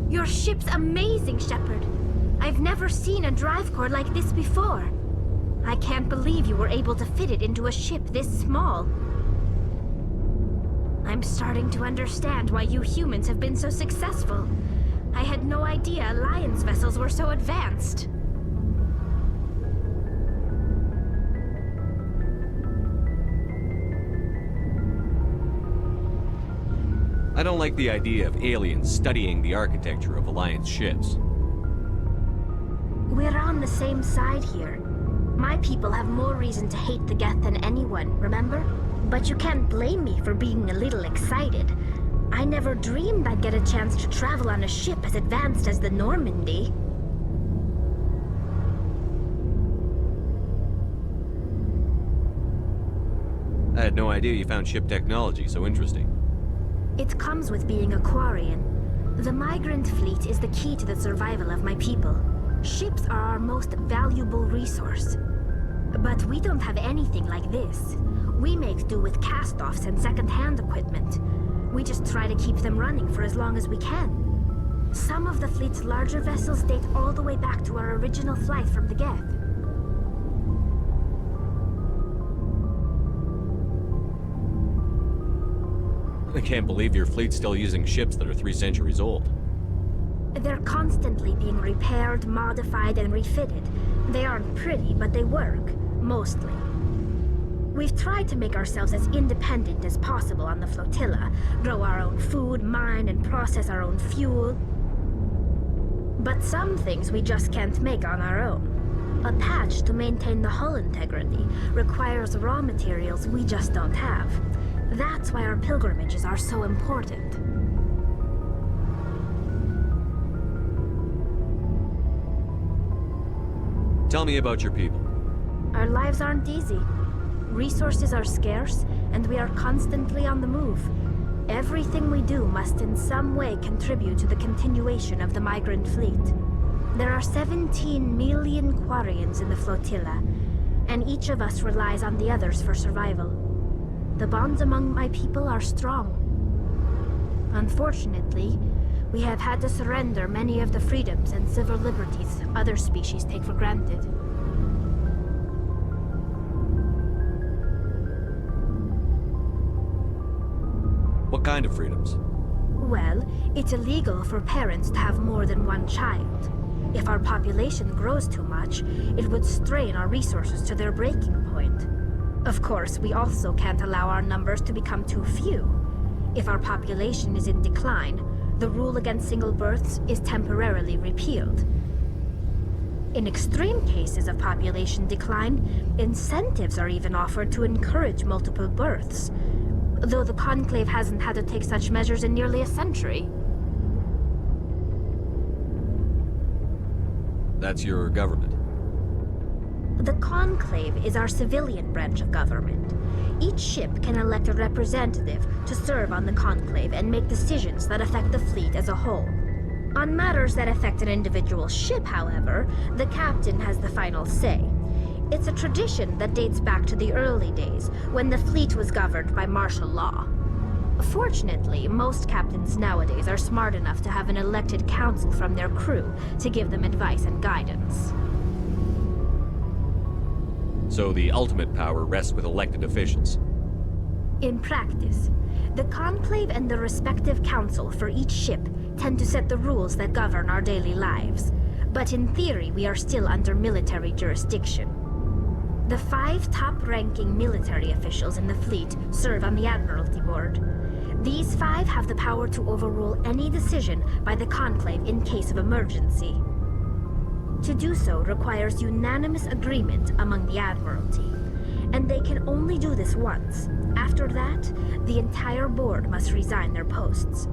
Your ship's amazing, Shepard. I've never seen a drive core like this before. I can't believe you were able to fit it into a ship this small. I'm starting to understand why you humans have been so successful. I had no idea Alliance vessels were so advanced. I don't like the idea of aliens studying the architecture of Alliance ships. We're on the same side here. My people have more reason to hate the Geth than anyone, remember? But you can't blame me for being a little excited. I never dreamed I'd get a chance to travel on a ship as advanced as the Normandy. I had no idea you found ship technology so interesting. It comes with being a Quarian. The migrant fleet is the key to the survival of my people. Ships are our most valuable resource. But we don't have anything like this. We make do with cast-offs and second-hand equipment. We just try to keep them running for as long as we can. Some of the fleet's larger vessels date all the way back to our original flight from the Geth. I can't believe your fleet's still using ships that are 3 centuries old. They're constantly being repaired, modified, and refitted. They aren't pretty, but they work, mostly. We've tried to make ourselves as independent as possible on the flotilla, grow our own food, mine and process our own fuel. But some things we just can't make on our own. A patch to maintain the hull integrity requires raw materials we just don't have. That's why our pilgrimages are so important. Tell me about your people. Our lives aren't easy. Resources are scarce, and we are constantly on the move. Everything we do must in some way contribute to the continuation of the migrant fleet. There are 17 million Quarians in the flotilla, and each of us relies on the others for survival. The bonds among my people are strong. Unfortunately, we have had to surrender many of the freedoms and civil liberties other species take for granted. What kind of freedoms? Well, it's illegal for parents to have more than one child. If our population grows too much, it would strain our resources to their breaking point. Of course, we also can't allow our numbers to become too few. If our population is in decline, the rule against single births is temporarily repealed. In extreme cases of population decline, incentives are even offered to encourage multiple births, though the Conclave hasn't had to take such measures in nearly a century. That's your government. The Conclave is our civilian branch of government. Each ship can elect a representative to serve on the Conclave and make decisions that affect the fleet as a whole. On matters that affect an individual ship, however, the captain has the final say. It's a tradition that dates back to the early days, when the fleet was governed by martial law. Fortunately, most captains nowadays are smart enough to have an elected council from their crew to give them advice and guidance. So the ultimate power rests with elected officials. In practice, the Conclave and the respective council for each ship tend to set the rules that govern our daily lives. But in theory, we are still under military jurisdiction. The 5 top-ranking military officials in the fleet serve on the Admiralty Board. These 5 have the power to overrule any decision by the Conclave in case of emergency. To do so requires unanimous agreement among the Admiralty, and they can only do this once. After that, the entire board must resign their posts.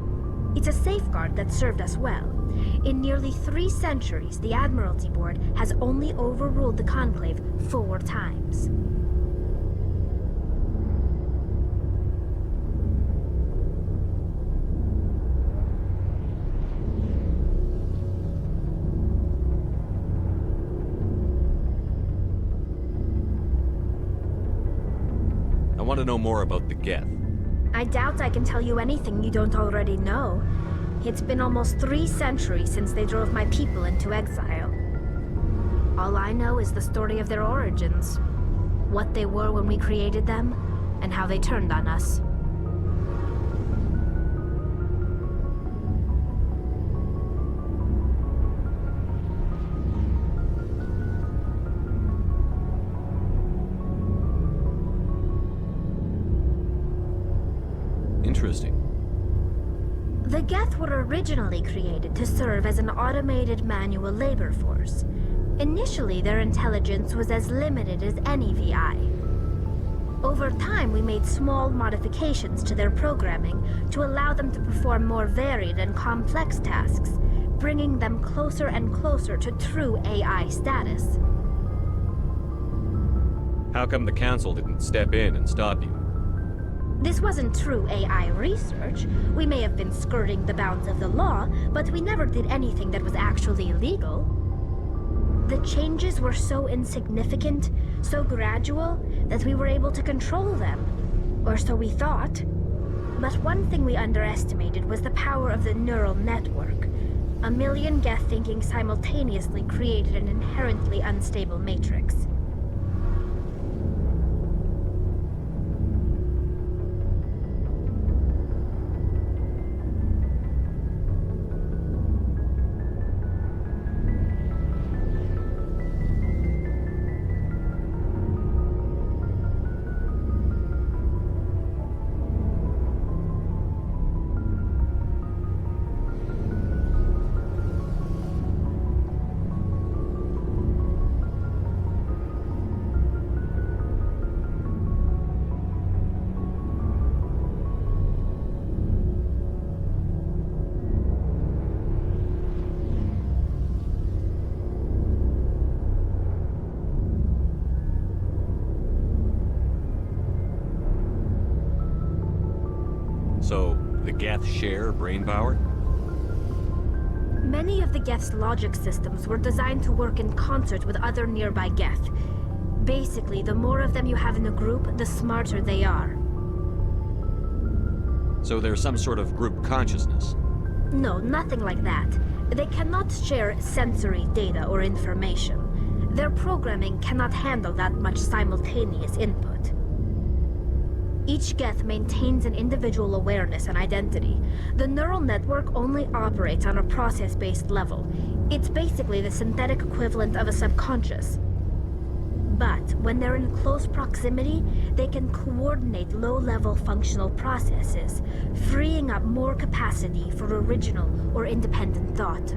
It's a safeguard that served us well. In nearly 3 centuries, the Admiralty Board has only overruled the Conclave 4 times. I want to know more about the Geth. I doubt I can tell you anything you don't already know. It's been almost 3 centuries since they drove my people into exile. All I know is the story of their origins, what they were when we created them, and how they turned on us. Interesting. The Geth were originally created to serve as an automated manual labor force. Initially, their intelligence was as limited as any VI. Over time, we made small modifications to their programming to allow them to perform more varied and complex tasks, bringing them closer and closer to true AI status. How come the Council didn't step in and stop you? This wasn't true AI research. We may have been skirting the bounds of the law, but we never did anything that was actually illegal. The changes were so insignificant, so gradual, that we were able to control them. Or so we thought. But one thing we underestimated was the power of the neural network. A million Geth thinking simultaneously created an inherently unstable matrix. Geth share brain power? Many of the Geth's logic systems were designed to work in concert with other nearby Geth. Basically, the more of them you have in a group, the smarter they are. So there's some sort of group consciousness? No, nothing like that. They cannot share sensory data or information. Their programming cannot handle that much simultaneous input. Each Geth maintains an individual awareness and identity. The neural network only operates on a process-based level. It's basically the synthetic equivalent of a subconscious. But when they're in close proximity, they can coordinate low-level functional processes, freeing up more capacity for original or independent thought.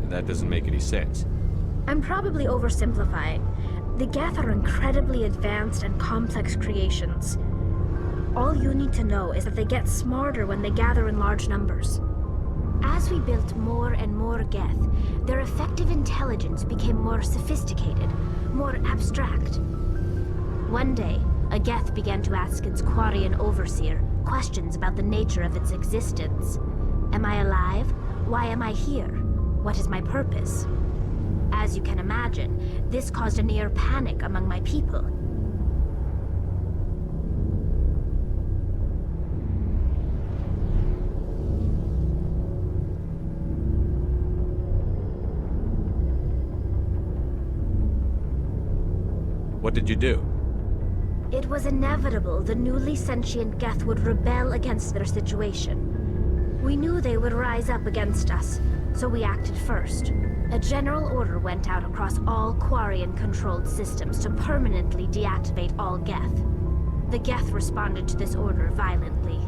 That doesn't make any sense. I'm probably oversimplifying. The Geth are incredibly advanced and complex creations. All you need to know is that they get smarter when they gather in large numbers. As we built more and more Geth, their effective intelligence became more sophisticated, more abstract. One day, a Geth began to ask its Quarian overseer questions about the nature of its existence. Am I alive? Why am I here? What is my purpose? As you can imagine, this caused a near panic among my people. What did you do? It was inevitable the newly sentient Geth would rebel against their situation. We knew they would rise up against us, so we acted first. A general order went out across all Quarian-controlled systems to permanently deactivate all Geth. The Geth responded to this order violently.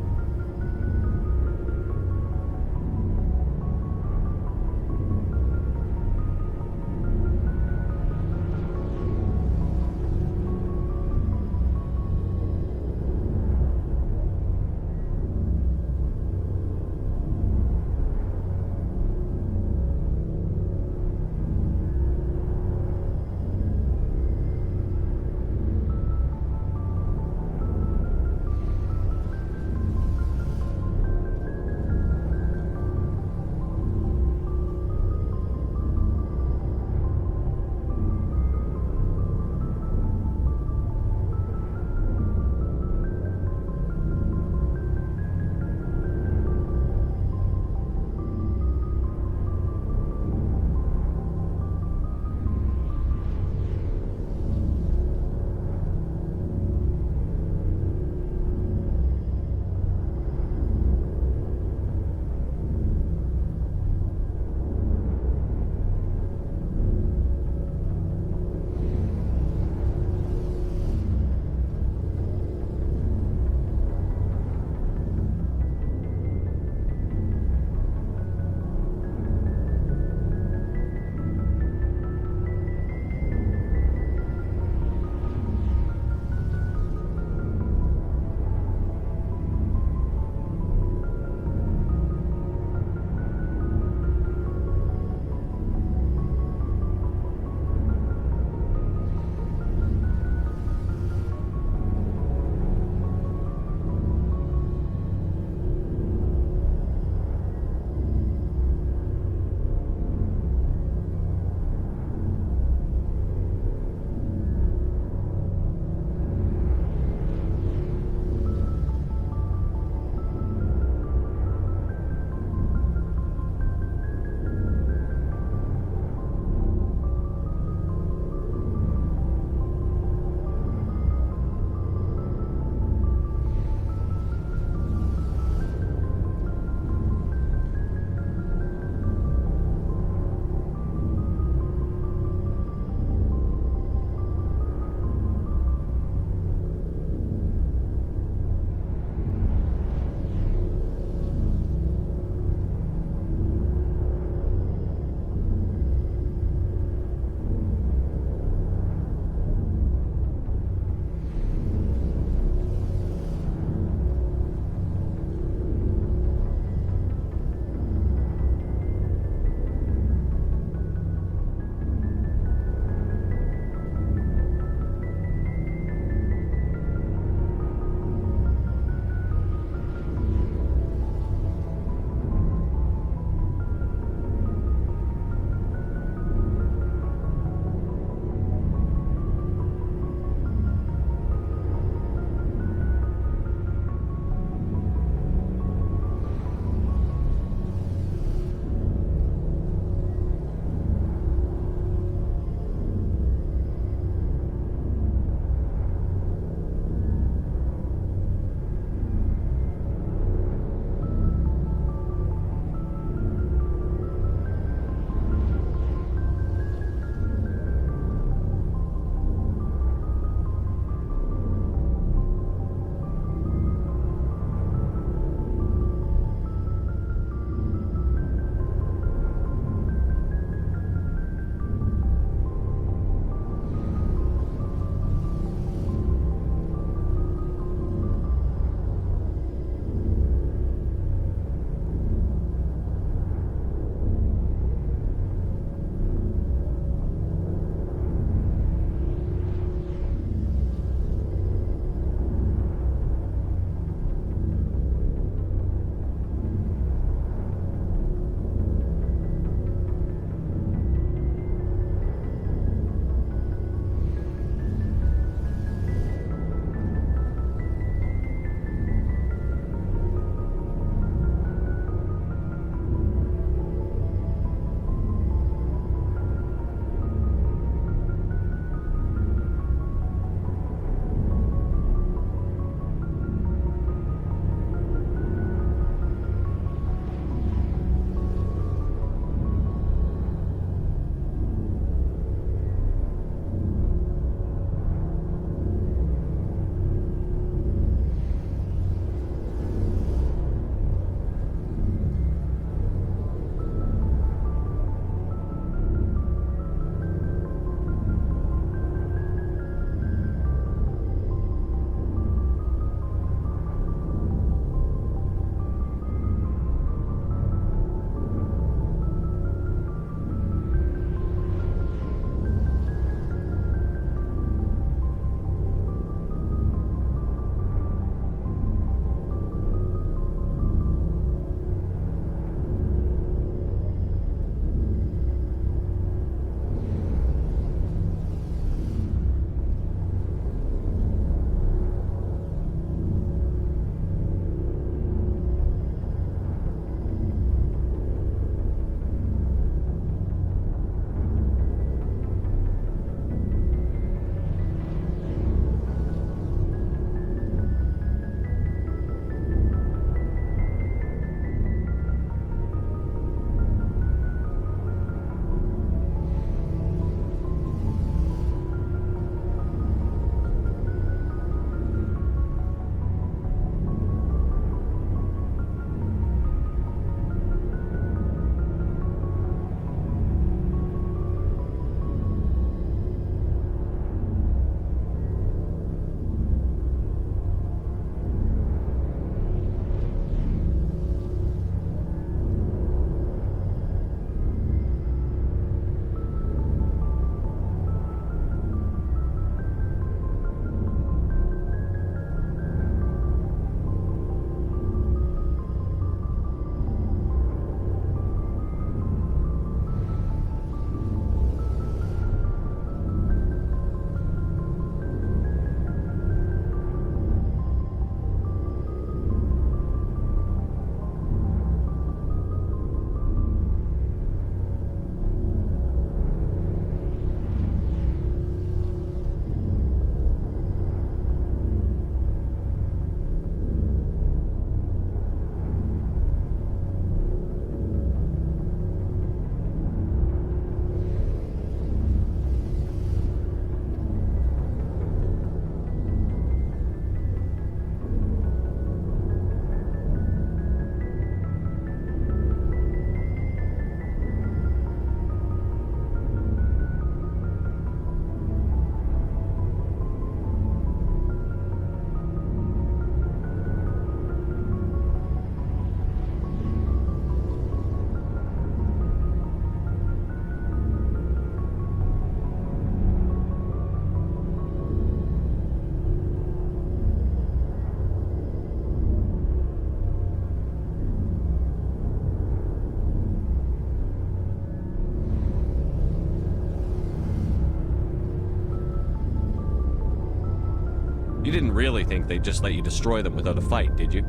You didn't really think they'd just let you destroy them without a fight, did you?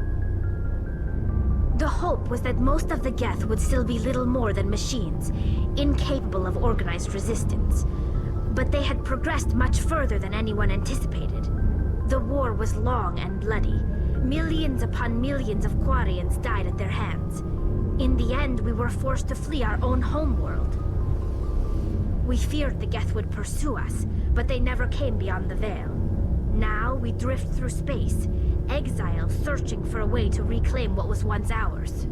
The hope was that most of the Geth would still be little more than machines, incapable of organized resistance. But they had progressed much further than anyone anticipated. The war was long and bloody. Millions upon millions of Quarians died at their hands. In the end, we were forced to flee our own homeworld. We feared the Geth would pursue us, but they never came beyond the Veil. Now we drift through space, exile searching for a way to reclaim what was once ours.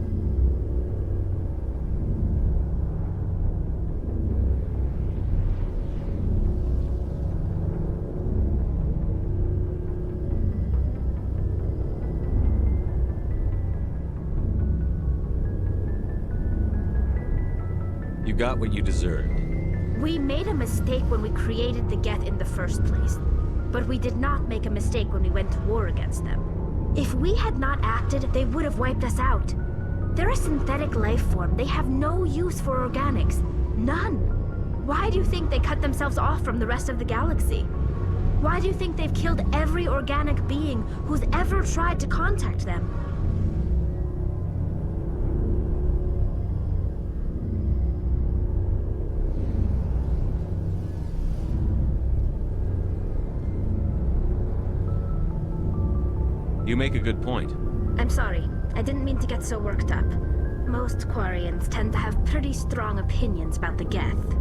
You got what you deserved. We made a mistake when we created the Geth in the first place, but we did not make a mistake when we went to war against them. If we had not acted, they would have wiped us out. They're a synthetic life form. They have no use for organics. None. Why do you think they cut themselves off from the rest of the galaxy? Why do you think they've killed every organic being who's ever tried to contact them? You make a good point. I'm sorry. I didn't mean to get so worked up. Most Quarians tend to have pretty strong opinions about the Geth.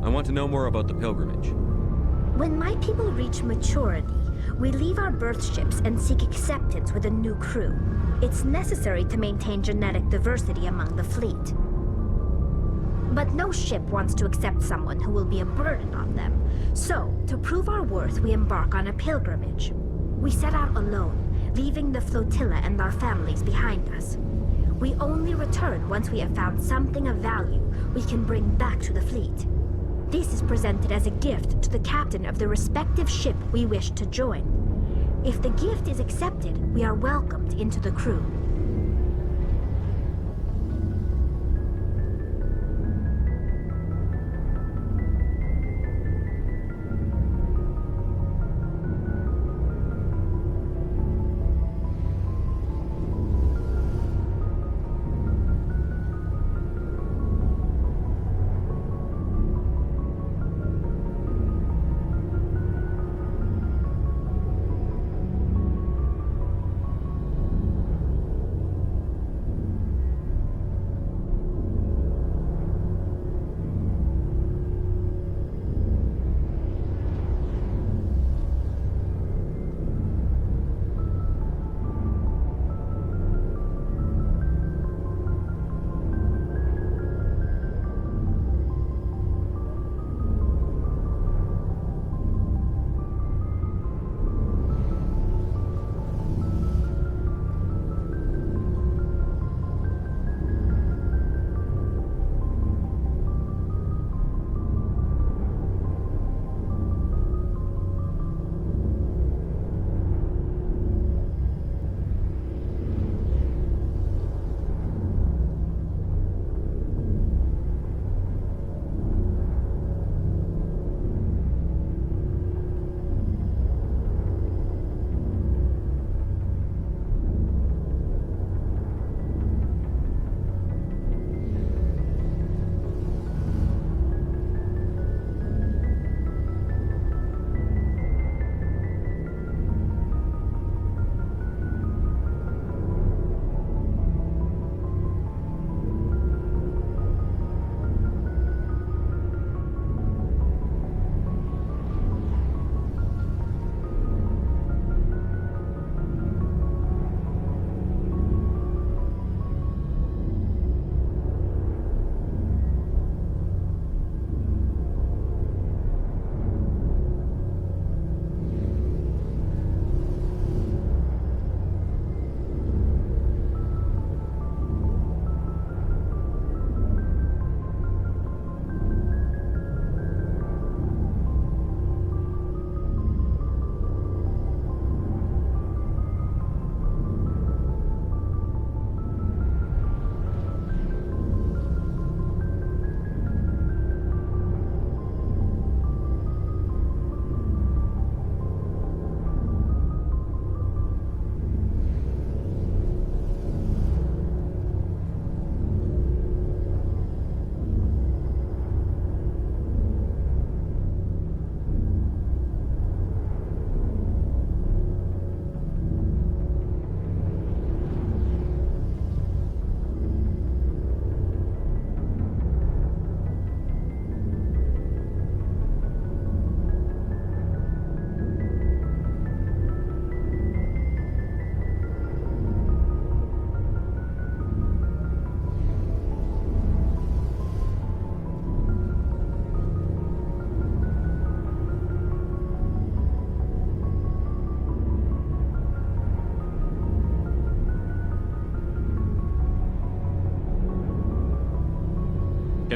I want to know more about the pilgrimage. When my people reach maturity, we leave our birth ships and seek acceptance with a new crew. It's necessary to maintain genetic diversity among the fleet. But no ship wants to accept someone who will be a burden on them. So, to prove our worth, we embark on a pilgrimage. We set out alone, leaving the flotilla and our families behind us. We only return once we have found something of value we can bring back to the fleet. This is presented as a gift to the captain of the respective ship we wish to join. If the gift is accepted, we are welcomed into the crew.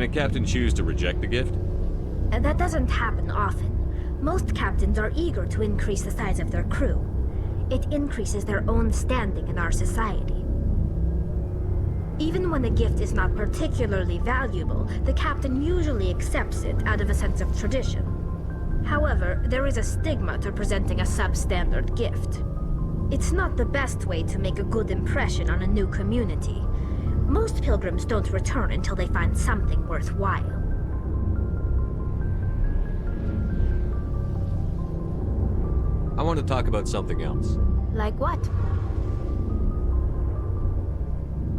a captain choose to reject the gift? That doesn't happen often. Most captains are eager to increase the size of their crew. It increases their own standing in our society. Even when the gift is not particularly valuable, the captain usually accepts it out of a sense of tradition. However, there is a stigma to presenting a substandard gift. It's not the best way to make a good impression on a new community. Most pilgrims don't return until they find something worthwhile. I want to talk about something else. Like what?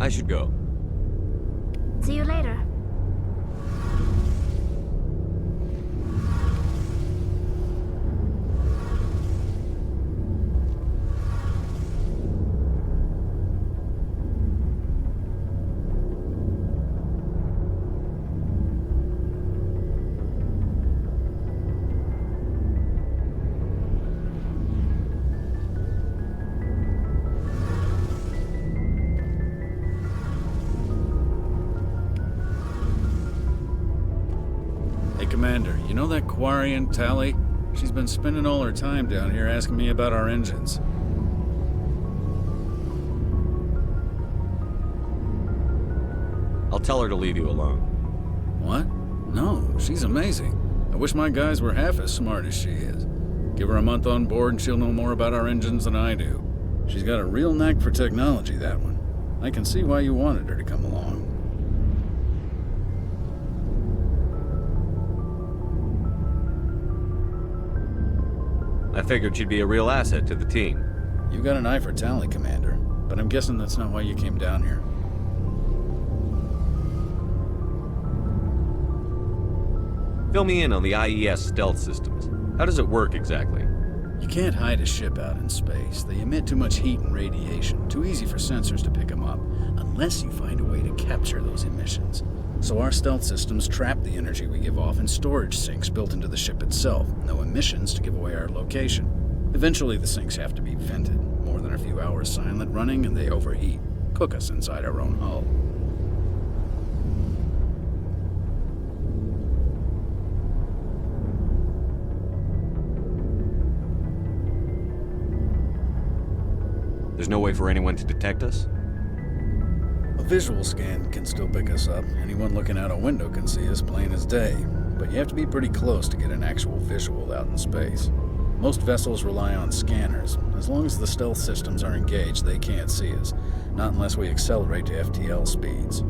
I should go. See you later. Commander, you know that Quarian, Tally? She's been spending all her time down here asking me about our engines. I'll tell her to leave you alone. What? No, she's amazing. I wish my guys were half as smart as she is. Give her a month on board and she'll know more about our engines than I do. She's got a real knack for technology, that one. I can see why you wanted her to come along. I figured she'd be a real asset to the team. You got an eye for Tally, Commander, but I'm guessing that's not why you came down here. Fill me in on the IES stealth systems. How does it work exactly? You can't hide a ship out in space. They emit too much heat and radiation, too easy for sensors to pick them up, unless you find a way to capture those emissions. So our stealth systems trap the energy we give off in storage sinks built into the ship itself. No emissions to give away our location. Eventually the sinks have to be vented. More than a few hours silent running and they overheat. Cook us inside our own hull. There's no way for anyone to detect us? A visual scan can still pick us up. Anyone looking out a window can see us plain as day. But you have to be pretty close to get an actual visual out in space. Most vessels rely on scanners. As long as the stealth systems are engaged, they can't see us. Not unless we accelerate to FTL speeds.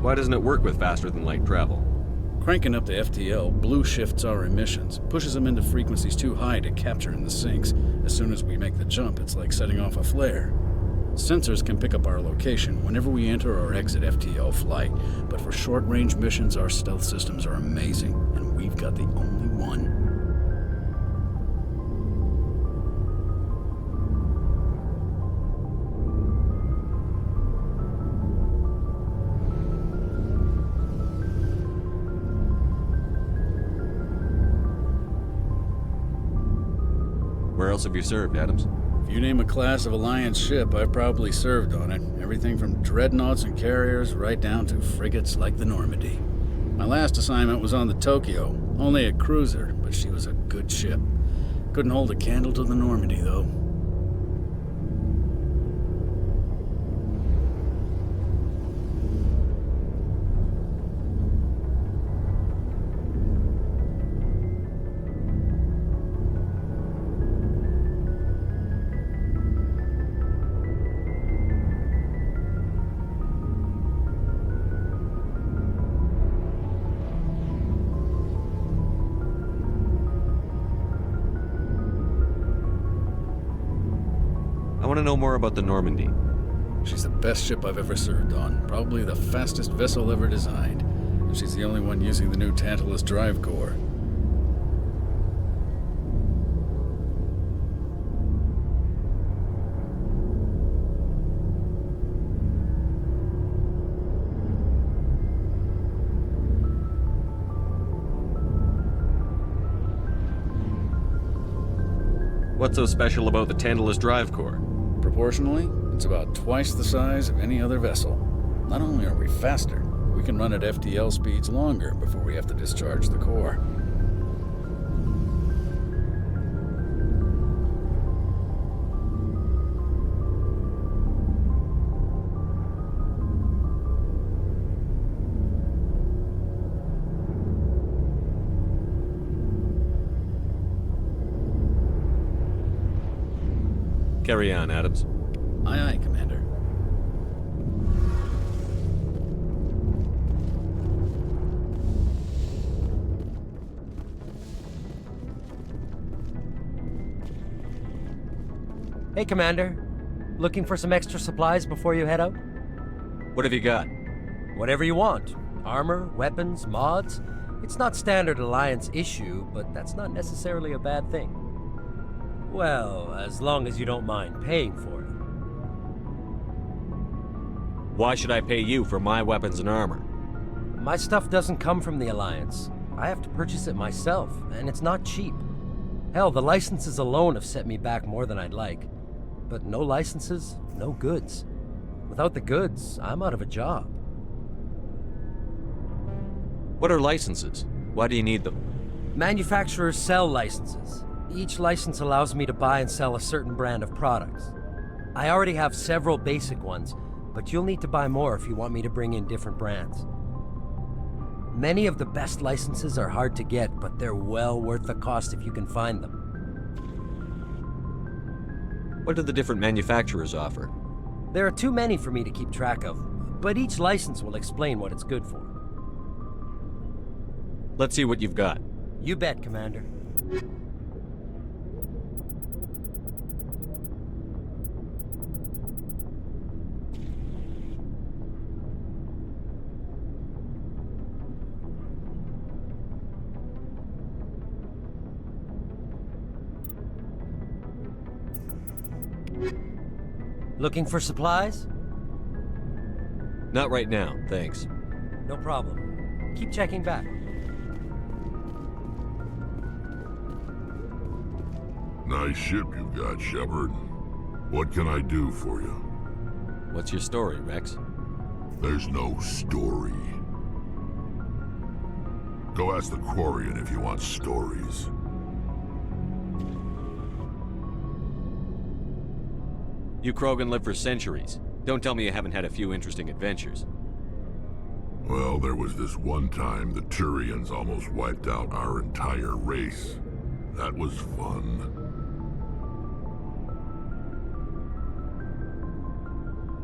Why doesn't it work with faster-than-light travel? Cranking up the FTL blue shifts our emissions, pushes them into frequencies too high to capture in the sinks. As soon as we make the jump, it's like setting off a flare. Sensors can pick up our location whenever we enter or exit FTL flight, but for short-range missions, our stealth systems are amazing, and we've got the only one. Where else have you served, Adams? If you name a class of Alliance ship, I've probably served on it. Everything from dreadnoughts and carriers right down to frigates like the Normandy. My last assignment was on the Tokyo, only a cruiser, but she was a good ship. Couldn't hold a candle to the Normandy, though. I want to know more about the Normandy. She's the best ship I've ever served on. Probably the fastest vessel ever designed. And she's the only one using the new Tantalus drive core. What's so special about the Tantalus drive core? Proportionally, it's about twice the size of any other vessel. Not only are we faster, we can run at FTL speeds longer before we have to discharge the core. Carry on, Adams. Aye, aye, Commander. Hey, Commander. Looking for some extra supplies before you head out? What have you got? Whatever you want. Armor, weapons, mods. It's not standard Alliance issue, but that's not necessarily a bad thing. Well, as long as you don't mind paying for it. Why should I pay you for my weapons and armor? My stuff doesn't come from the Alliance. I have to purchase it myself, and it's not cheap. Hell, the licenses alone have set me back more than I'd like. But no licenses, no goods. Without the goods, I'm out of a job. What are licenses? Why do you need them? Manufacturers sell licenses. Each license allows me to buy and sell a certain brand of products. I already have several basic ones, but you'll need to buy more if you want me to bring in different brands. Many of the best licenses are hard to get, but they're well worth the cost if you can find them. What do the different manufacturers offer? There are too many for me to keep track of, but each license will explain what it's good for. Let's see what you've got. You bet, Commander. Looking for supplies? Not right now, thanks. No problem. Keep checking back. Nice ship you've got, Shepard. What can I do for you? What's your story, Rex? There's no story. Go ask the Quarian if you want stories. You Krogan lived for centuries. Don't tell me you haven't had a few interesting adventures. Well, there was this one time the Turians almost wiped out our entire race. That was fun.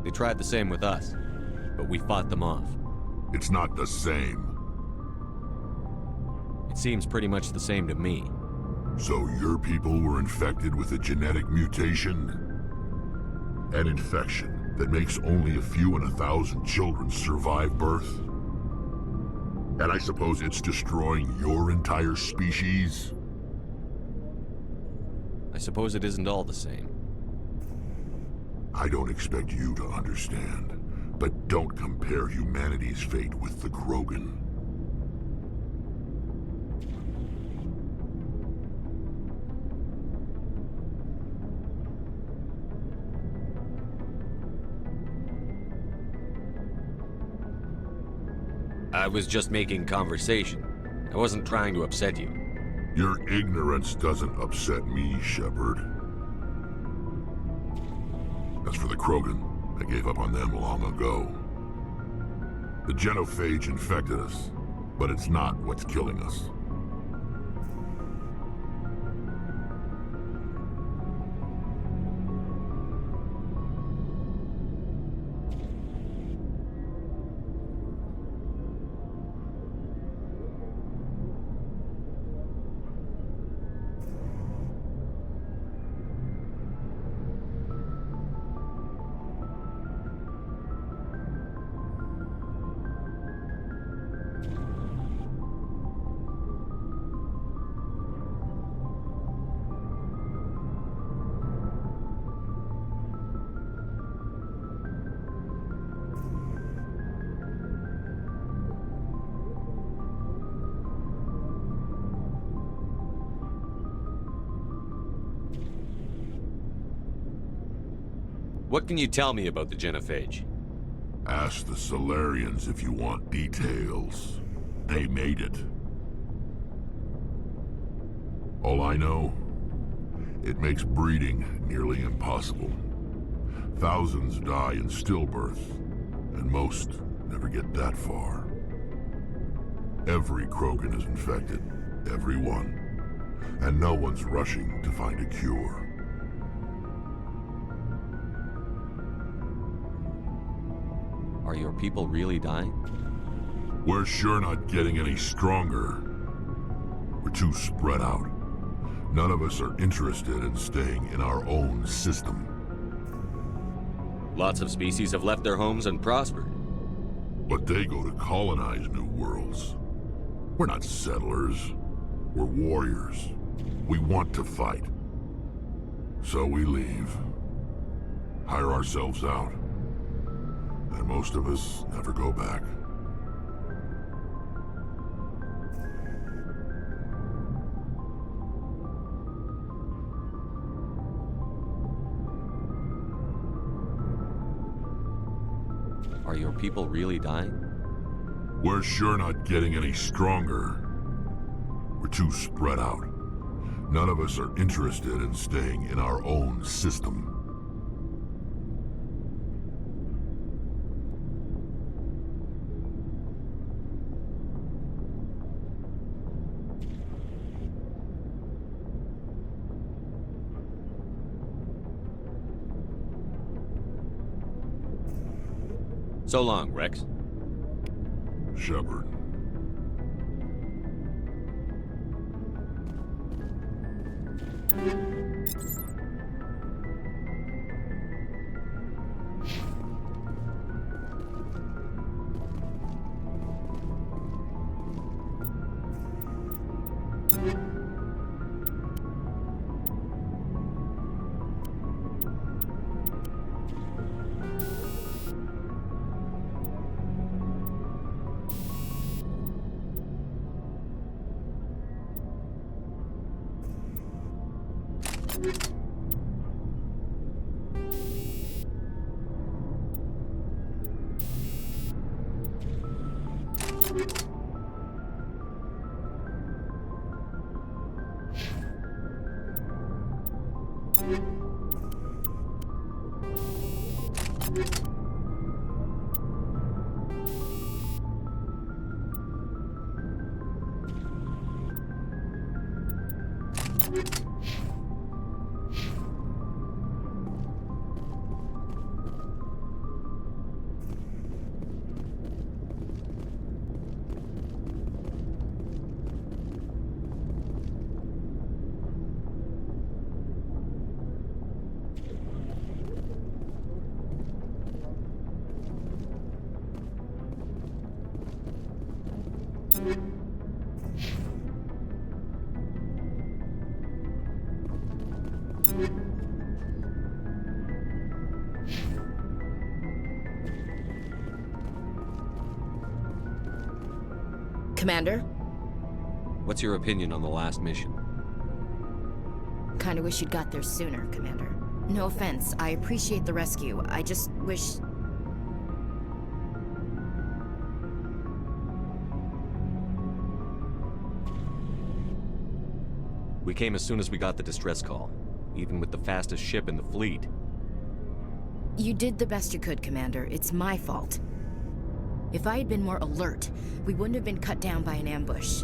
They tried the same with us, but we fought them off. It's not the same. It seems pretty much the same to me. So your people were infected with a genetic mutation? An infection that makes only a few in 1,000 children survive birth? And I suppose it's destroying your entire species? I suppose it isn't all the same. I don't expect you to understand, but don't compare humanity's fate with the Krogan. I was just making conversation. I wasn't trying to upset you. Your ignorance doesn't upset me, Shepard. As for the Krogan, I gave up on them long ago. The genophage infected us, but it's not what's killing us. What can you tell me about the genophage? Ask the Solarians if you want details. They made it. All I know, it makes breeding nearly impossible. Thousands die in stillbirth, and most never get that far. Every Krogan is infected, every one, and no one's rushing to find a cure. Are your people really dying? We're sure not getting any stronger. We're too spread out. None of us are interested in staying in our own system. Lots of species have left their homes and prospered. But they go to colonize new worlds. We're not settlers. We're warriors. We want to fight. So we leave. Hire ourselves out. And most of us never go back. Are your people really dying? We're sure not getting any stronger. We're too spread out. None of us are interested in staying in our own system. So long, Rex. Shepard. Commander? What's your opinion on the last mission? Kinda wish you'd got there sooner, Commander. No offense, I appreciate the rescue. I just wish... We came as soon as we got the distress call, even with the fastest ship in the fleet. You did the best you could, Commander. It's my fault. If I had been more alert, we wouldn't have been cut down by an ambush.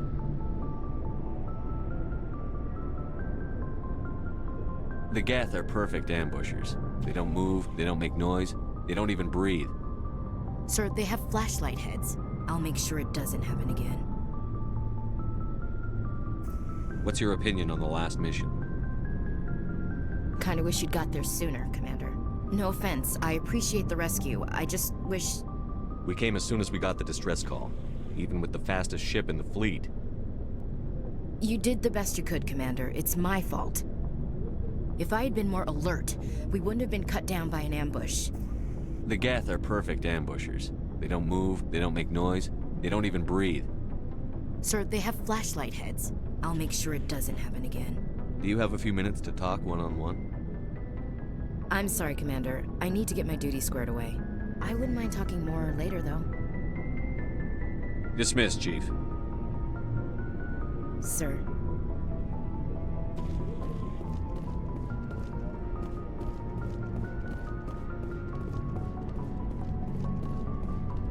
The Geth are perfect ambushers. They don't move, they don't make noise, they don't even breathe. Sir, they have flashlight heads. I'll make sure it doesn't happen again. What's your opinion on the last mission? Kinda wish you'd got there sooner, Commander. No offense, I appreciate the rescue. I just wish... We came as soon as we got the distress call, even with the fastest ship in the fleet. You did the best you could, Commander. It's my fault. If I had been more alert, we wouldn't have been cut down by an ambush. The Geth are perfect ambushers. They don't move, they don't make noise, they don't even breathe. Sir, they have flashlight heads. I'll make sure it doesn't happen again. Do you have a few minutes to talk one-on-one? I'm sorry, Commander. I need to get my duty squared away. I wouldn't mind talking more later, though. Dismissed, Chief. Sir.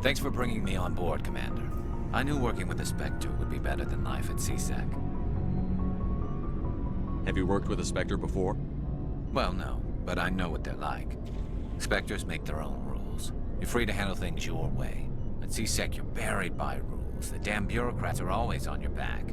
Thanks for bringing me on board, Commander. I knew working with the Spectre would be better than life at CSEC. Have you worked with a Spectre before? Well, no, but I know what they're like. Spectres make their own rules. You're free to handle things your way. At CSEC, you're buried by rules. The damn bureaucrats are always on your back.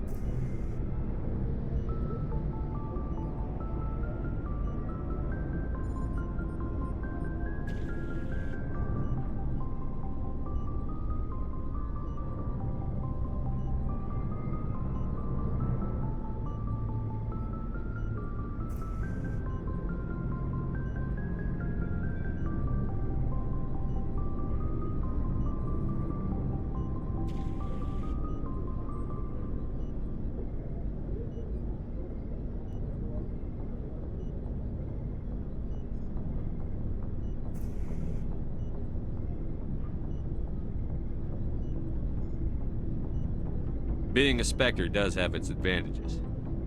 Being a Spectre does have its advantages.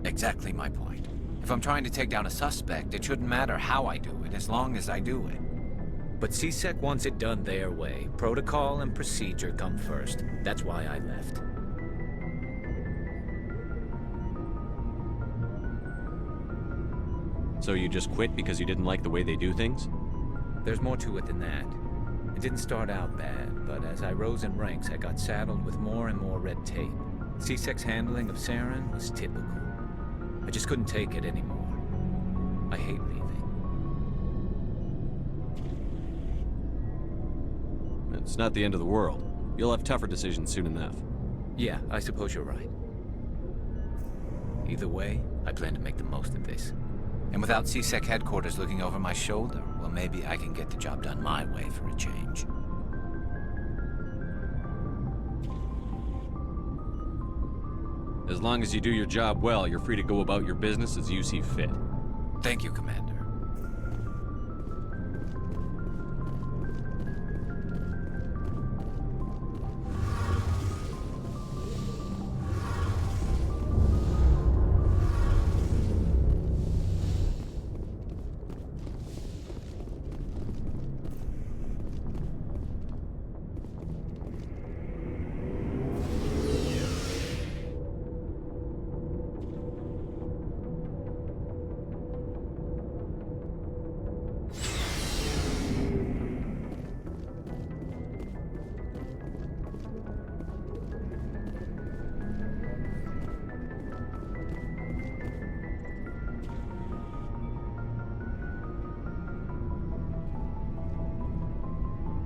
Exactly my point. If I'm trying to take down a suspect, it shouldn't matter how I do it, as long as I do it. But CSEC wants it done their way. Protocol and procedure come first. That's why I left. So you just quit because you didn't like the way they do things? There's more to it than that. It didn't start out bad, but as I rose in ranks, I got saddled with more and more red tape. CSEC's handling of Saren was typical. I just couldn't take it anymore. I hate leaving. It's not the end of the world. You'll have tougher decisions soon enough. Yeah, I suppose you're right. Either way, I plan to make the most of this. And without CSEC headquarters looking over my shoulder, well, maybe I can get the job done my way for a change. As long as you do your job well, you're free to go about your business as you see fit. Thank you, Commander.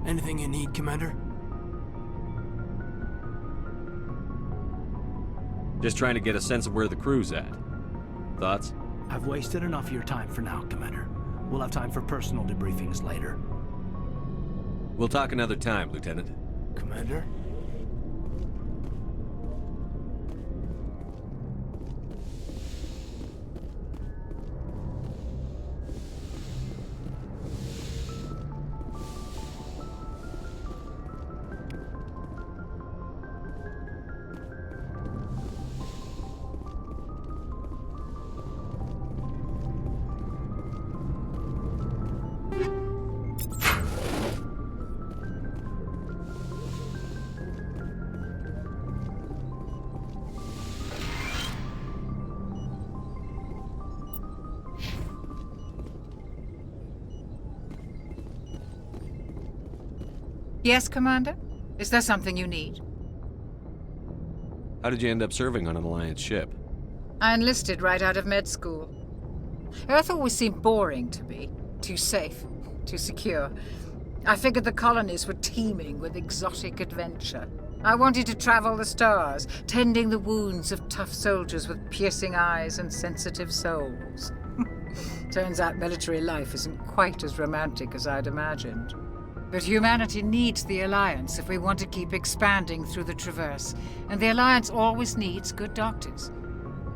Anything you need, Commander? Just trying to get a sense of where the crew's at. Thoughts? I've wasted enough of your time for now, Commander. We'll have time for personal debriefings later. We'll talk another time, Lieutenant. Commander? Yes, Commander? Is there something you need? How did you end up serving on an Alliance ship? I enlisted right out of med school. Earth always seemed boring to me. Too safe, too secure. I figured the colonies were teeming with exotic adventure. I wanted to travel the stars, tending the wounds of tough soldiers with piercing eyes and sensitive souls. Turns out military life isn't quite as romantic as I'd imagined. But humanity needs the Alliance if we want to keep expanding through the Traverse, and the Alliance always needs good doctors.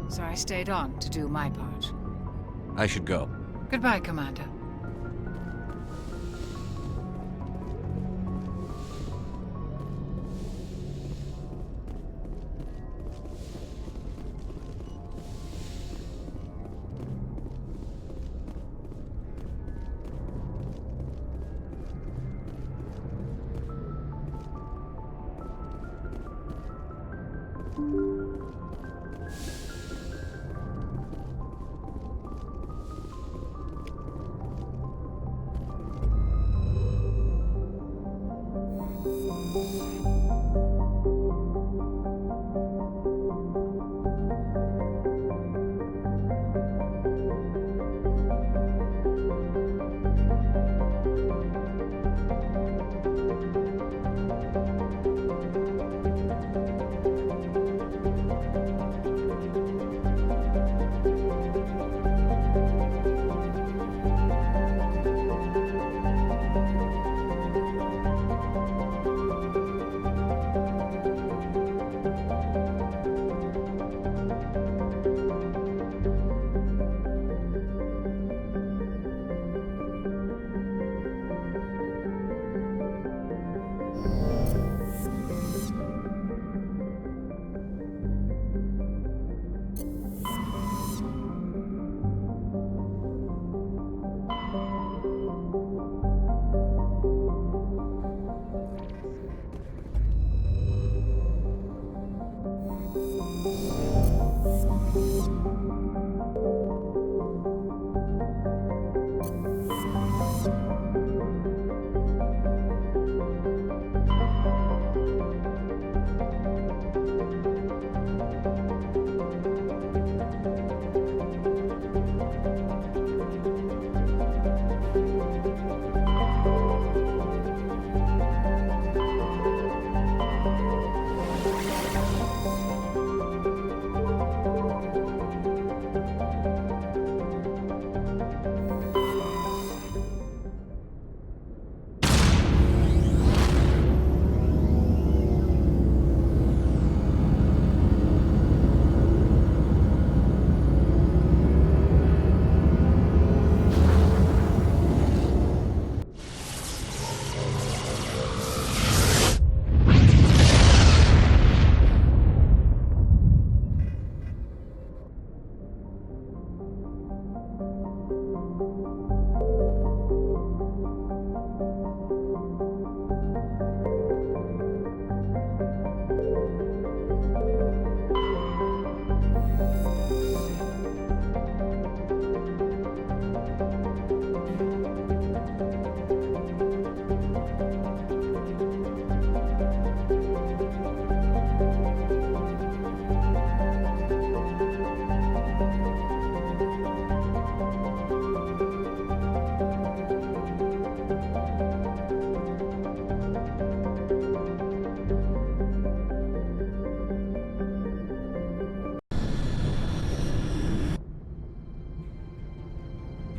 So I stayed on to do my part. I should go. Goodbye, Commander.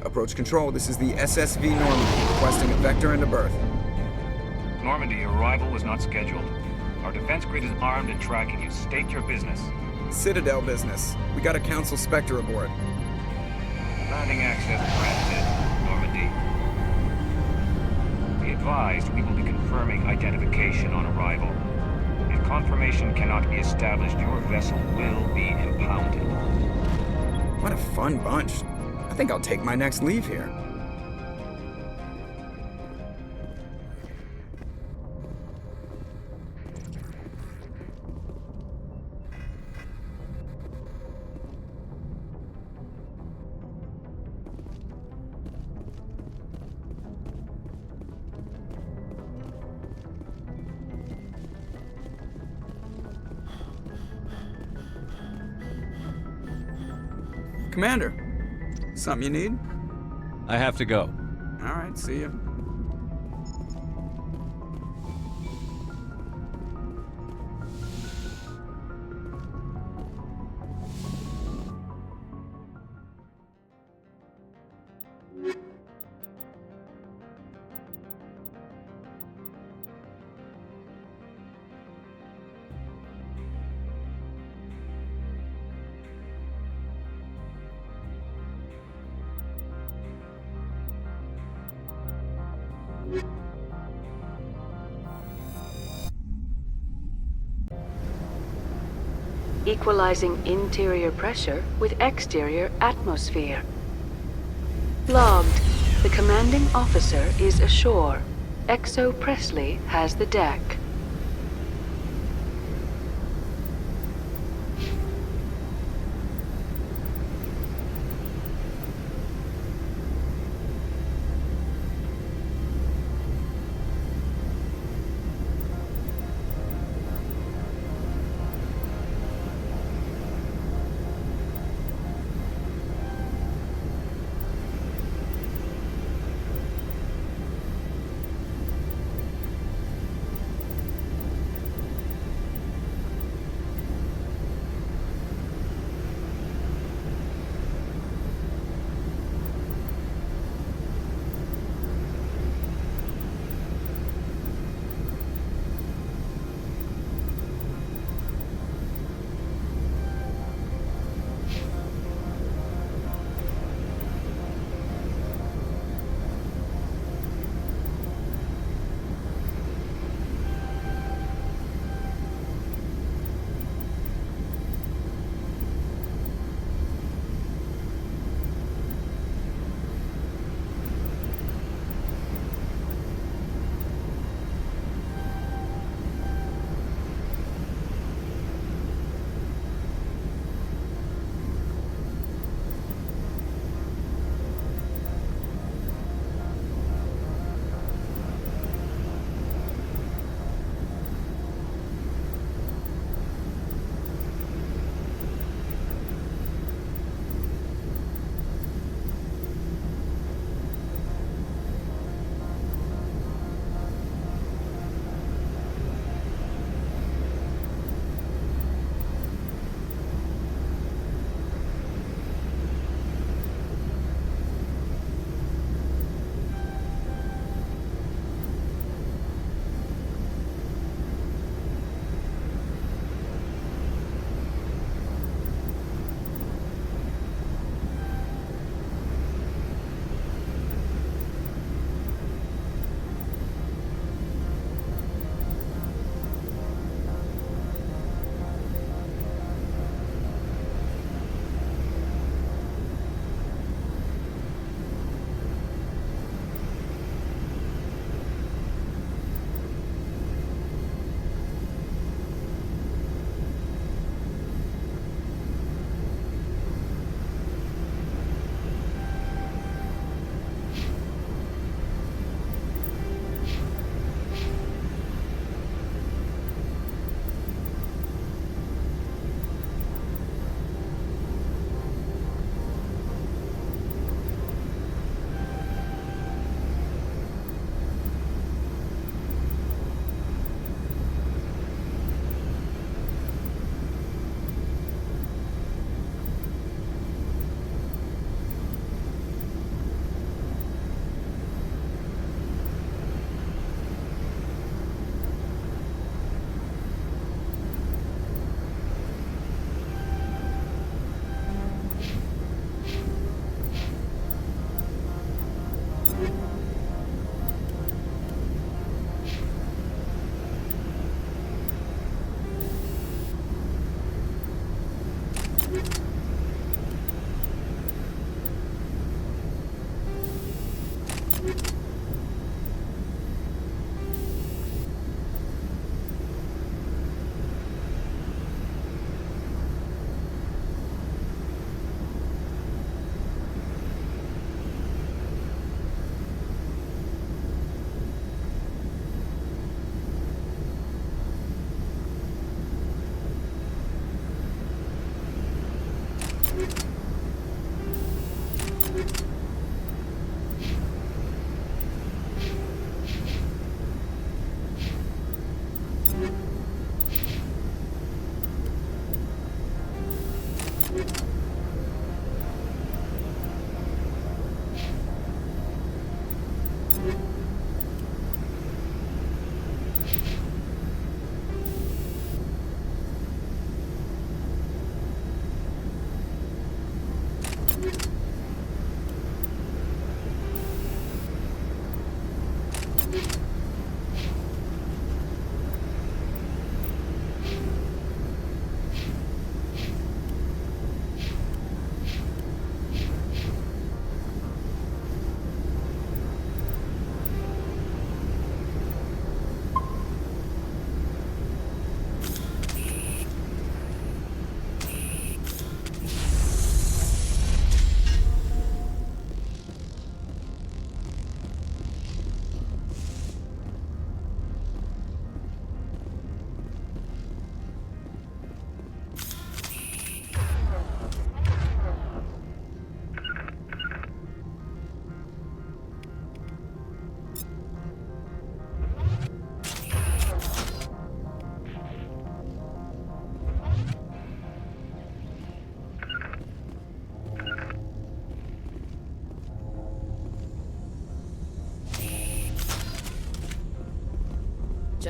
Approach control, this is the SSV Normandy, requesting a vector into berth. Normandy, your arrival was not scheduled. Our defense grid is armed and tracking you. State your business. Citadel business. We got a Council Spectre aboard. Landing access granted, Normandy. Be advised, we will be confirming identification on arrival. If confirmation cannot be established, your vessel will be impounded. What a fun bunch. I think I'll take my next leave here. Commander, something you need? I have to go. All right, see you. Equalizing interior pressure with exterior atmosphere. Logged. The commanding officer is ashore. Exo Presley has the deck.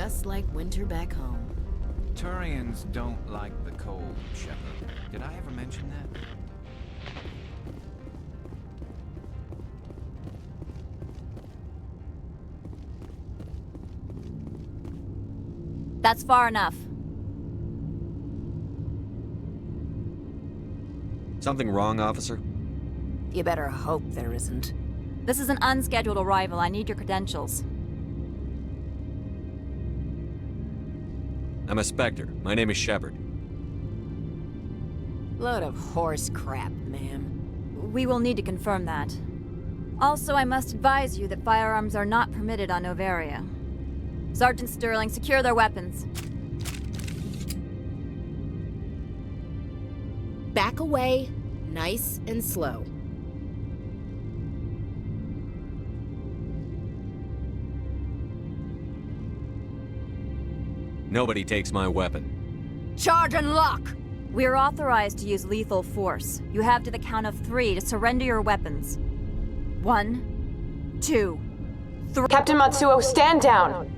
just like winter back home. Turians don't like the cold, Shepard. Did I ever mention that? That's far enough. Something wrong, officer? You better hope there isn't. This is an unscheduled arrival. I need your credentials. I'm a Spectre. My name is Shepard. Load of horse crap, ma'am. We will need to confirm that. Also, I must advise you that firearms are not permitted on Novaria. Sergeant Sterling, secure their weapons. Back away, nice and slow. Nobody takes my weapon. Charge and lock! We are authorized to use lethal force. You have to the count of 3 to surrender your weapons. 1, 2, 3. Captain Matsuo, stand down!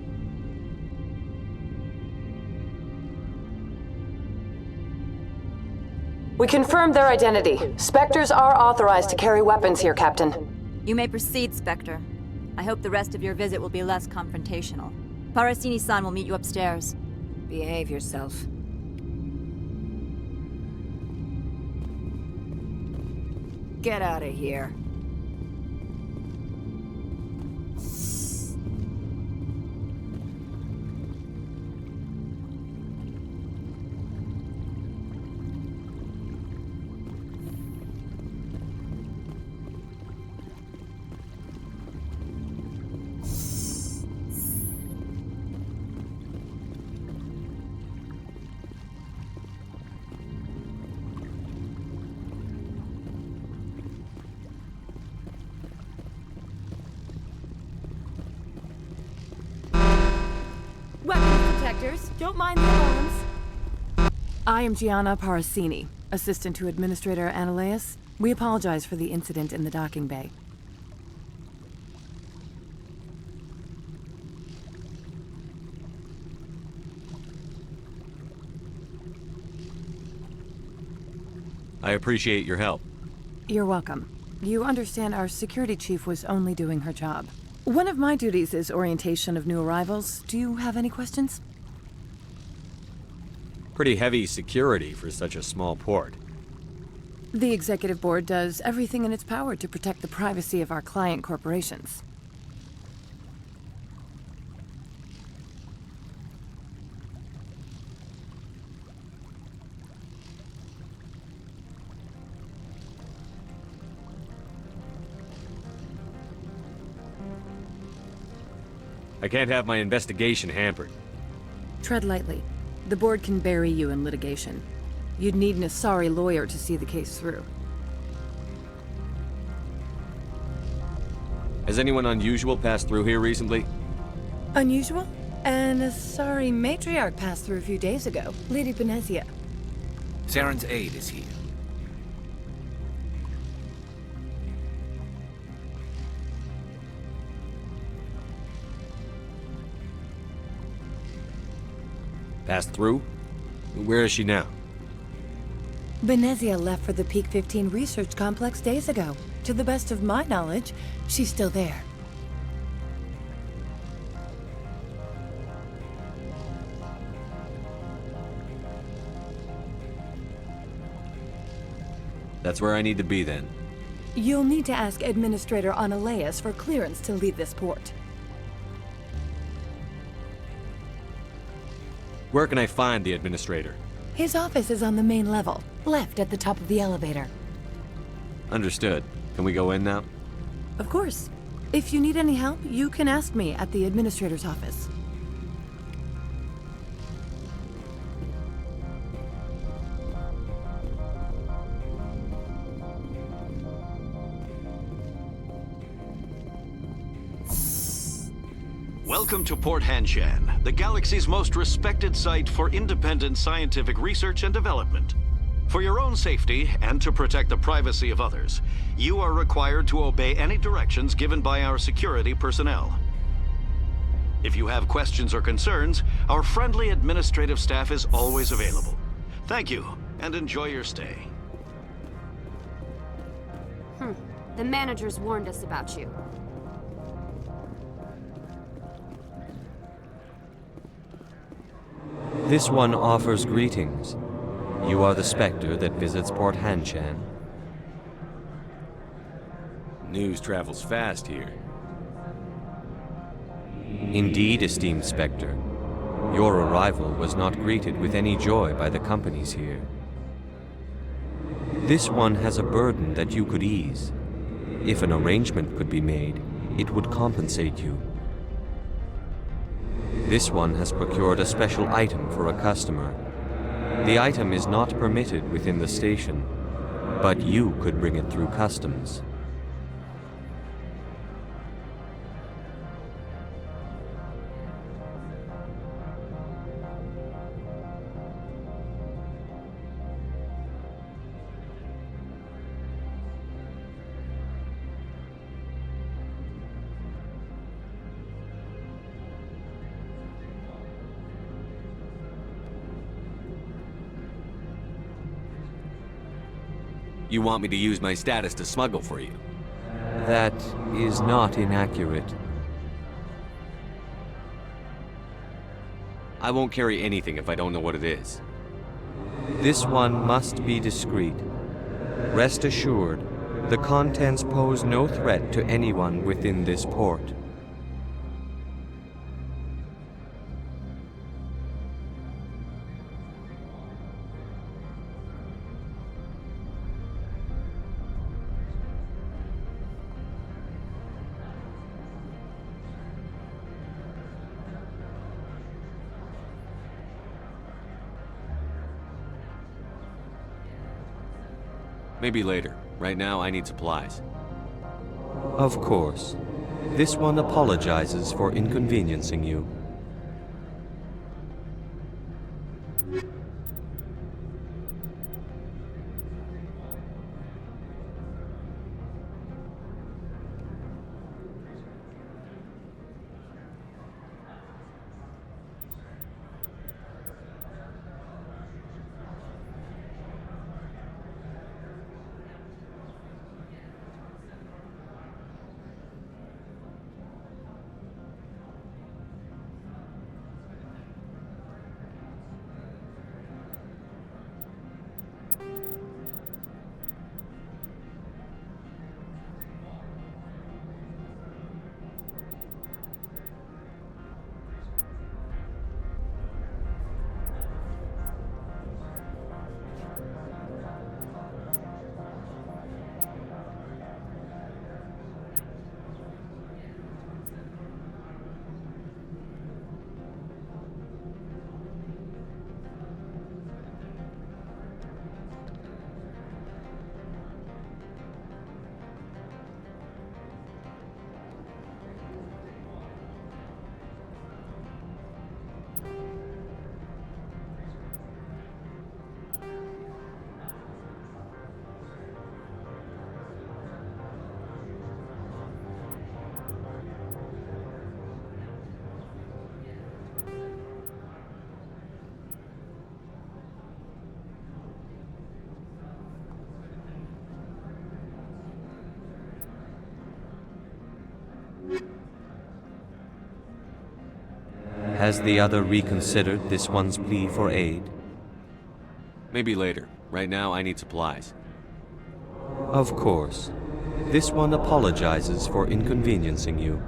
We confirmed their identity. Spectres are authorized to carry weapons here, Captain. You may proceed, Spectre. I hope the rest of your visit will be less confrontational. Parasini-san will meet you upstairs. Behave yourself. Get out of here. Don't mind the alarms. I am Gianna Parasini, assistant to Administrator Ananias. We apologize for the incident in the docking bay. I appreciate your help. You're welcome. You understand our security chief was only doing her job. One of my duties is orientation of new arrivals. Do you have any questions? Pretty heavy security for such a small port. The executive board does everything in its power to protect the privacy of our client corporations. I can't have my investigation hampered. Tread lightly. The board can bury you in litigation. You'd need an Asari lawyer to see the case through. Has anyone unusual passed through here recently? Unusual? An Asari matriarch passed through a few days ago. Lady Benezia. Saren's aide is here. Passed through? Where is she now? Benezia left for the Peak 15 research complex days ago. To the best of my knowledge, she's still there. That's where I need to be then. You'll need to ask Administrator Ananias for clearance to leave this port. Where can I find the administrator? His office is on the main level, left at the top of the elevator. Understood. Can we go in now? Of course. If you need any help, you can ask me at the administrator's office. Welcome to Port Hanshan, the galaxy's most respected site for independent scientific research and development. For your own safety and to protect the privacy of others, you are required to obey any directions given by our security personnel. If you have questions or concerns, our friendly administrative staff is always available. Thank you, and enjoy your stay. The managers warned us about you. This one offers greetings. You are the Spectre that visits Port Hanshan. News travels fast here. Indeed, esteemed Spectre. Your arrival was not greeted with any joy by the companies here. This one has a burden that you could ease. If an arrangement could be made, it would compensate you. This one has procured a special item for a customer. The item is not permitted within the station, but you could bring it through customs. You want me to use my status to smuggle for you? That is not inaccurate. I won't carry anything if I don't know what it is. This one must be discreet. Rest assured, the contents pose no threat to anyone within this port. Maybe later. Right now, I need supplies. Of course. This one apologizes for inconveniencing you. Has the other reconsidered this one's plea for aid? Maybe later. Right now, I need supplies. Of course. This one apologizes for inconveniencing you.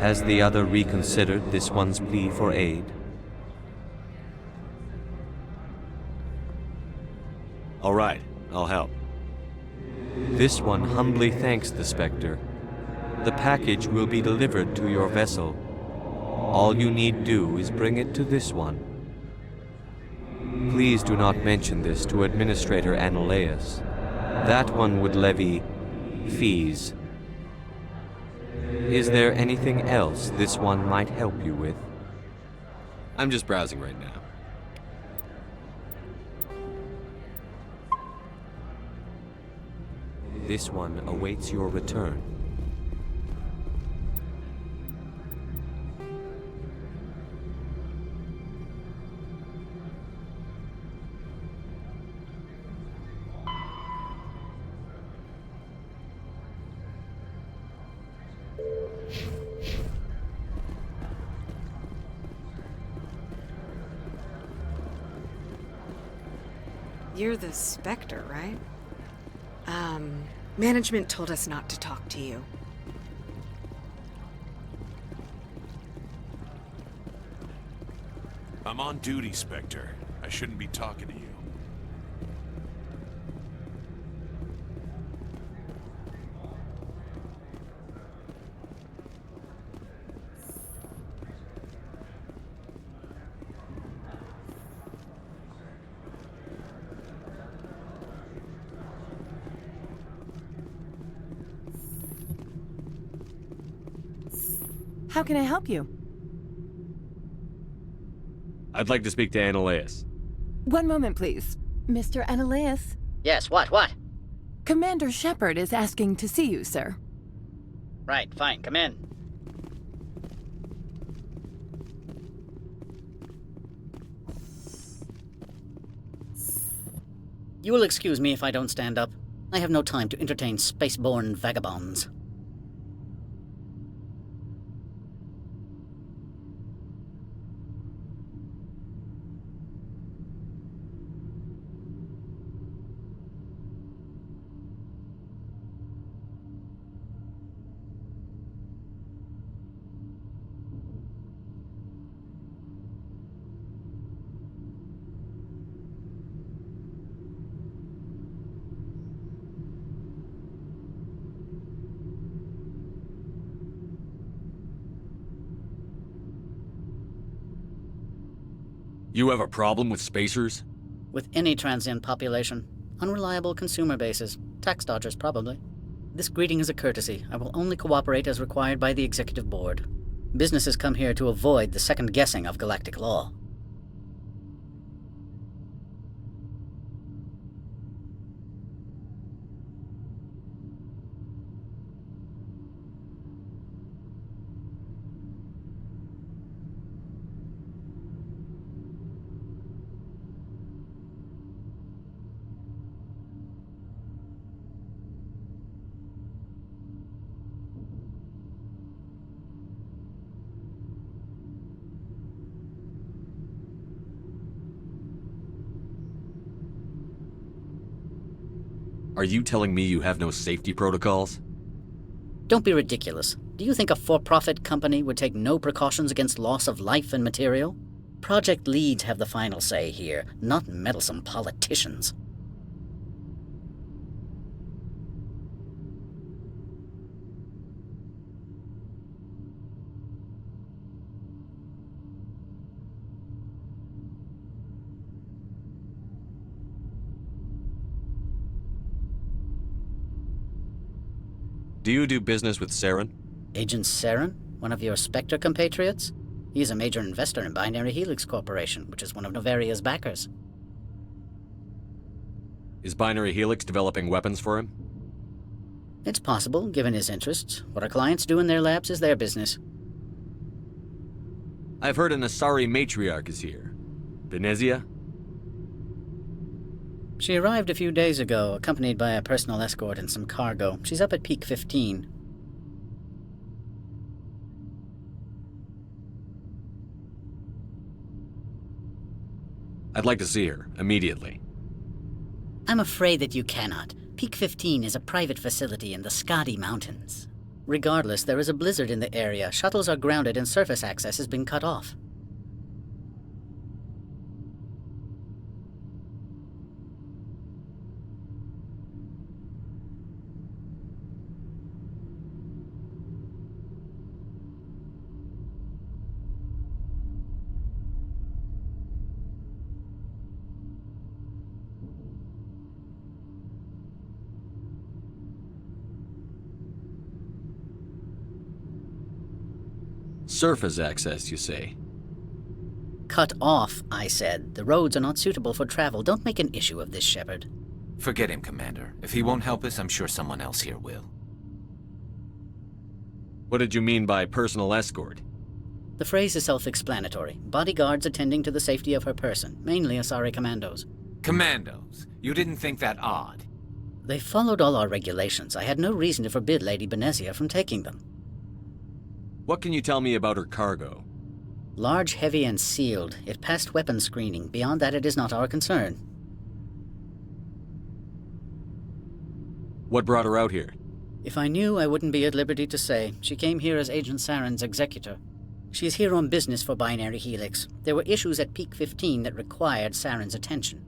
Has the other reconsidered this one's plea for aid? All right, I'll help. This one humbly thanks the Spectre. The package will be delivered to your vessel. All you need do is bring it to this one. Please do not mention this to Administrator Analaeus. That one would levy fees. Is there anything else this one might help you with? I'm just browsing right now. This one awaits your return. You're the Spectre, right? Management told us not to talk to you. I'm on duty, Spectre. I shouldn't be talking to you. How can I help you? I'd like to speak to Analaeus. One moment, please. Mr. Analaeus? Yes, what? Commander Shepard is asking to see you, sir. Right, fine, come in. You will excuse me if I don't stand up. I have no time to entertain spaceborne vagabonds. You have a problem with spacers? With any transient population. Unreliable consumer bases. Tax dodgers, probably. This greeting is a courtesy. I will only cooperate as required by the Executive Board. Businesses come here to avoid the second guessing of galactic law. Are you telling me you have no safety protocols? Don't be ridiculous. Do you think a for-profit company would take no precautions against loss of life and material? Project leads have the final say here, not meddlesome politicians. Do you do business with Saren? Agent Saren? One of your Spectre compatriots? He's a major investor in Binary Helix Corporation, which is one of Novaria's backers. Is Binary Helix developing weapons for him? It's possible, given his interests. What our clients do in their labs is their business. I've heard an Asari matriarch is here. Venezia? She arrived a few days ago, accompanied by a personal escort and some cargo. She's up at Peak 15. I'd like to see her, immediately. I'm afraid that you cannot. Peak 15 is a private facility in the Skadi Mountains. Regardless, there is a blizzard in the area. Shuttles are grounded and surface access has been cut off. Surface access, you say? Cut off, I said. The roads are not suitable for travel. Don't make an issue of this, Shepard. Forget him, Commander. If he won't help us, I'm sure someone else here will. What did you mean by personal escort? The phrase is self-explanatory. Bodyguards attending to the safety of her person, mainly Asari commandos. Commandos? You didn't think that odd? They followed all our regulations. I had no reason to forbid Lady Benezia from taking them. What can you tell me about her cargo? Large, heavy, and sealed. It passed weapons screening. Beyond that, it is not our concern. What brought her out here? If I knew, I wouldn't be at liberty to say. She came here as Agent Saren's executor. She is here on business for Binary Helix. There were issues at Peak 15 that required Saren's attention.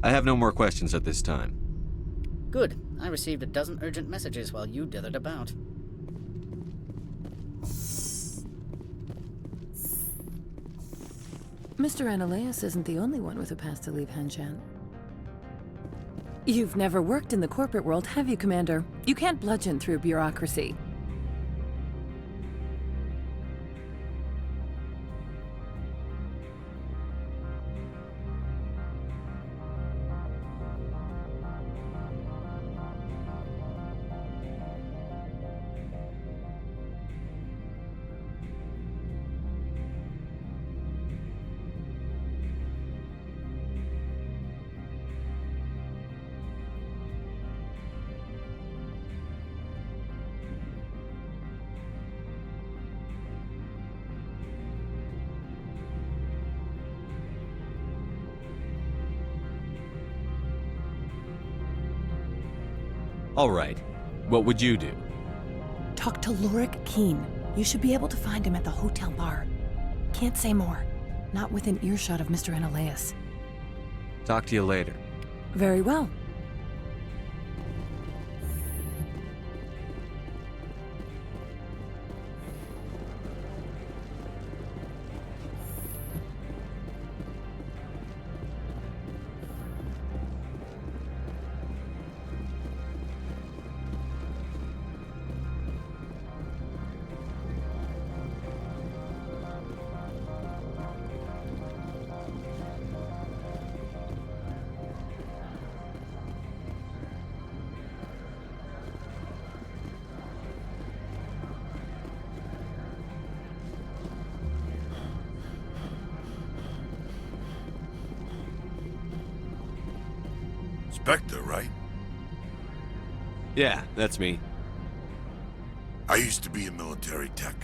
I have no more questions at this time. Good. I received a dozen urgent messages while you dithered about. Mr. Analeas isn't the only one with a pass to leave Hanshan. You've never worked in the corporate world, have you, Commander? You can't bludgeon through bureaucracy. All right. What would you do? Talk to Lorik Keen. You should be able to find him at the hotel bar. Can't say more. Not within earshot of Mr. Analeas. Talk to you later. Very well. Spectre, right? Yeah, that's me. I used to be in military tech.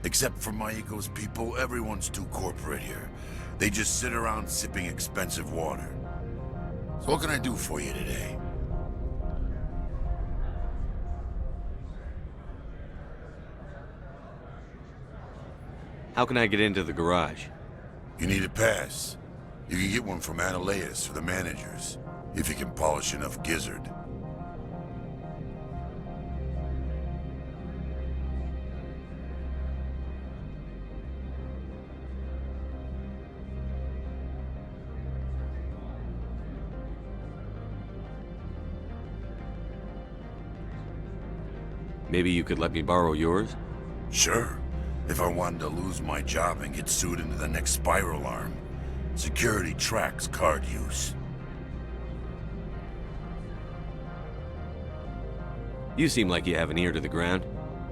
Except for my ego's people, everyone's too corporate here. They just sit around sipping expensive water. So what can I do for you today? How can I get into the garage? You need a pass. You can get one from Analeas or the managers, if you can polish enough gizzard. Maybe you could let me borrow yours? Sure. If I wanted to lose my job and get sued into the next spiral arm. Security tracks card use. You seem like you have an ear to the ground.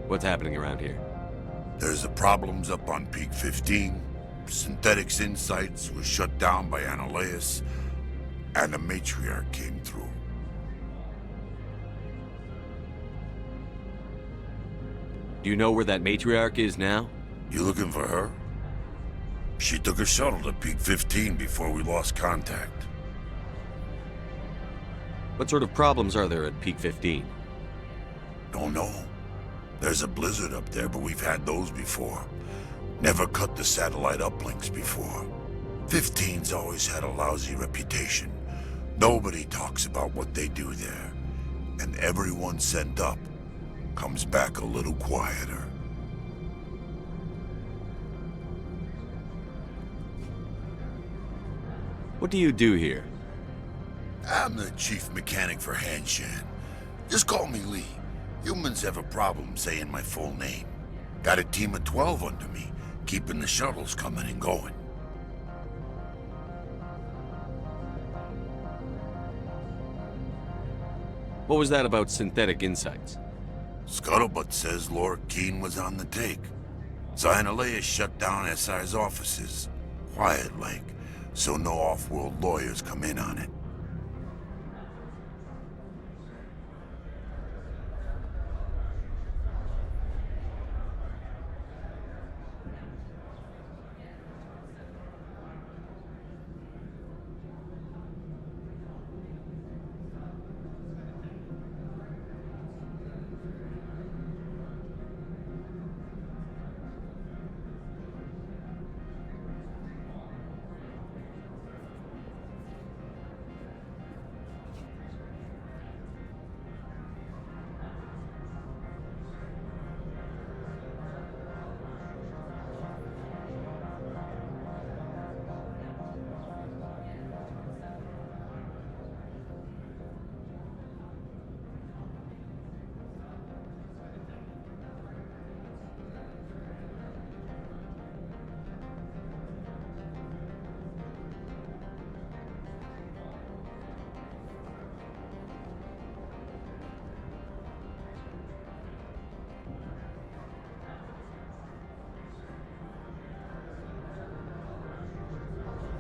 What's happening around here? There's the problems up on Peak 15. Synthetics Insights was shut down by Analeas, and the Matriarch came through. Do you know where that matriarch is now? You looking for her? She took a shuttle to Peak 15 before we lost contact. What sort of problems are there at Peak 15? Don't know. There's a blizzard up there, but we've had those before. Never cut the satellite uplinks before. 15's always had a lousy reputation. Nobody talks about what they do there. And everyone sent up comes back a little quieter. What do you do here? I'm the chief mechanic for Hanshan. Just call me Lee. Humans have a problem saying my full name. Got a team of 12 under me, keeping the shuttles coming and going. What was that about synthetic insights? Scuttlebutt says Laura Keene was on the take. Xynoleia shut down SI's offices. Quiet like, so no off-world lawyers come in on it.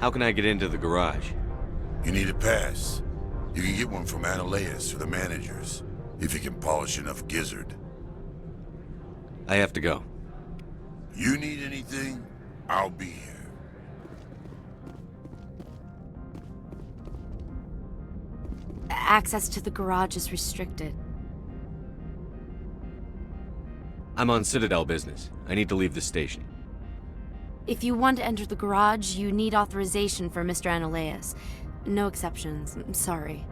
How can I get into the garage? You need a pass. You can get one from Analeas or the managers, if you can polish enough gizzard. I have to go. You need anything, I'll be here. Access to the garage is restricted. I'm on Citadel business. I need to leave the station. If you want to enter the garage, you need authorization for Mr. Analeas. No exceptions. I'm sorry.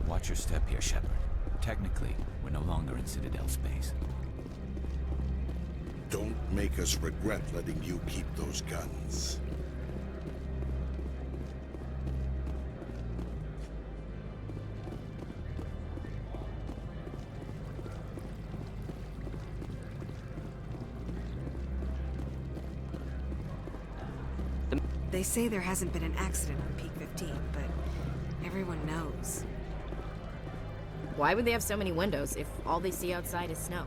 Watch your step here, Shepard. Technically, we're no longer in Citadel space. Don't make us regret letting you keep those guns. They say there hasn't been an accident on Peak 15, but everyone knows. Why would they have so many windows if all they see outside is snow?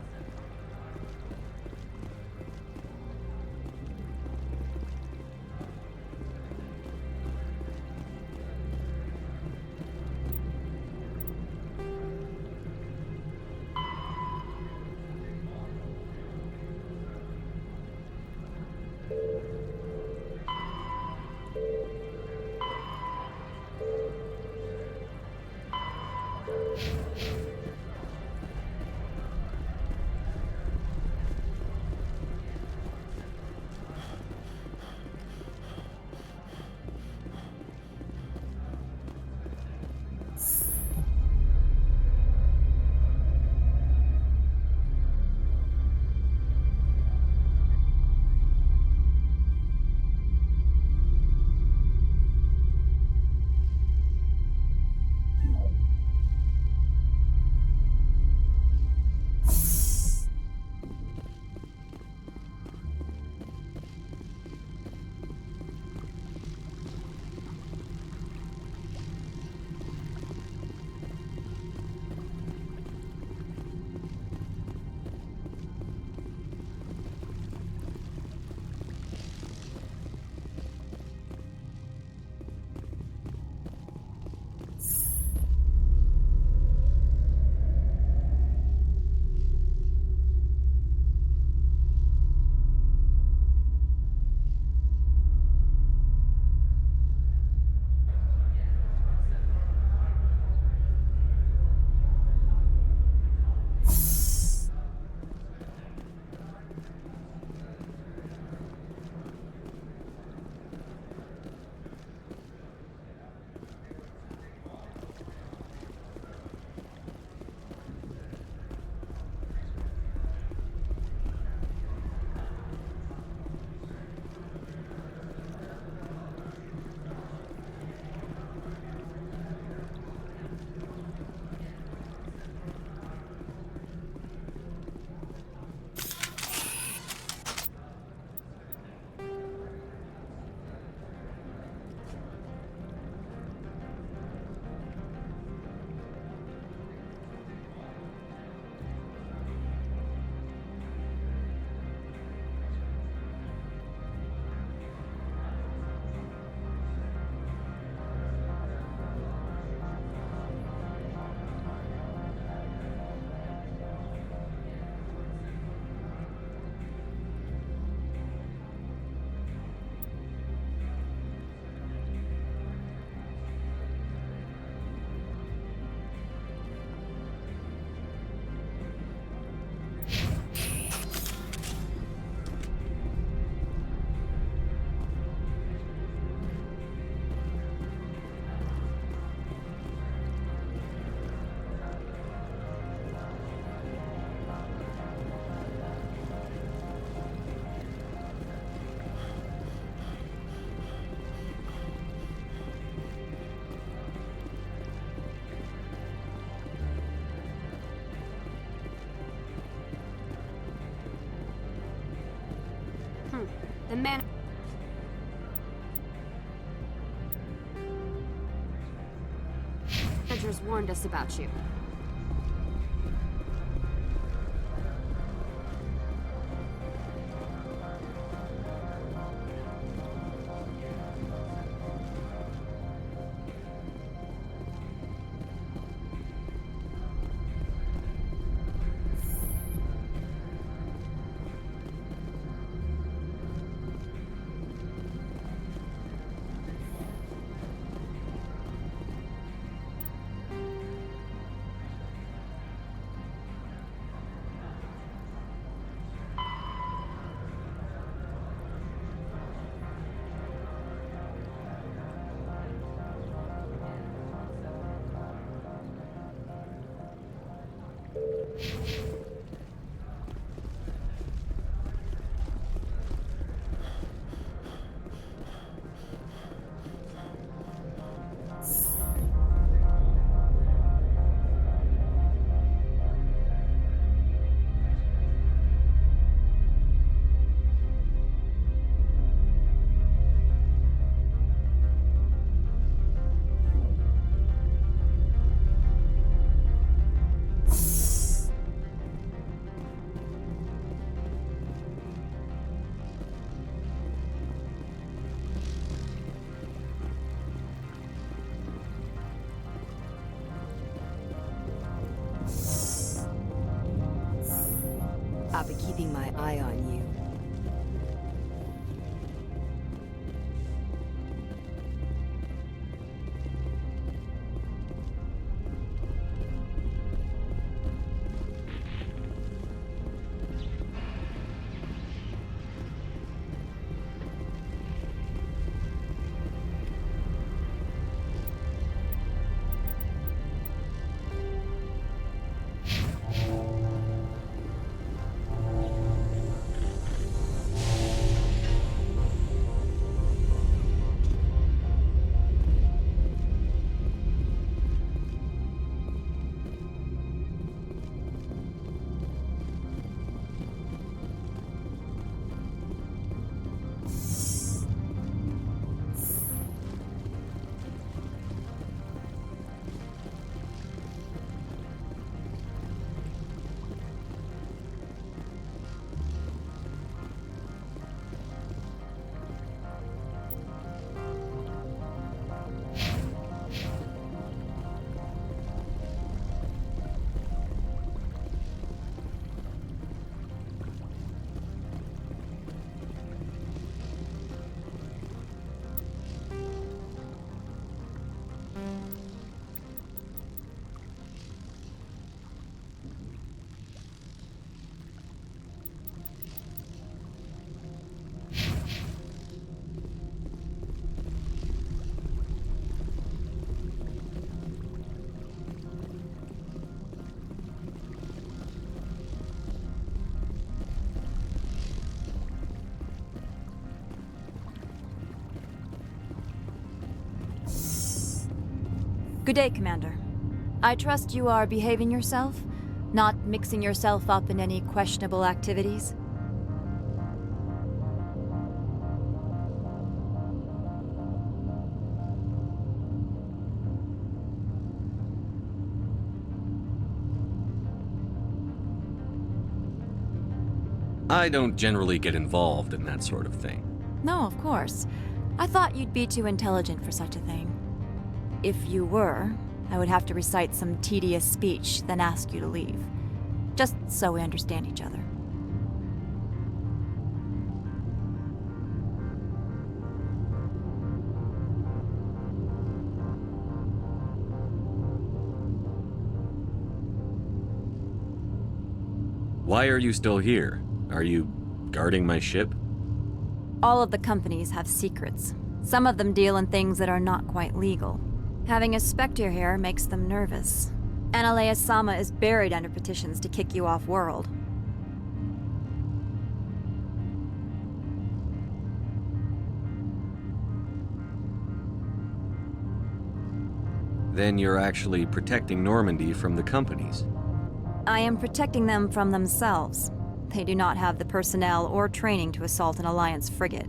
The man... Managers warned us about you. I'll be keeping my eye on you. Good day, Commander. I trust you are behaving yourself, not mixing yourself up in any questionable activities. I don't generally get involved in that sort of thing. No, of course. I thought you'd be too intelligent for such a thing. If you were, I would have to recite some tedious speech, then ask you to leave. Just so we understand each other. Why are you still here? Are you guarding my ship? All of the companies have secrets. Some of them deal in things that are not quite legal. Having a Spectre here makes them nervous. Analea-sama is buried under petitions to kick you off-world. Then you're actually protecting Normandy from the companies. I am protecting them from themselves. They do not have the personnel or training to assault an Alliance frigate.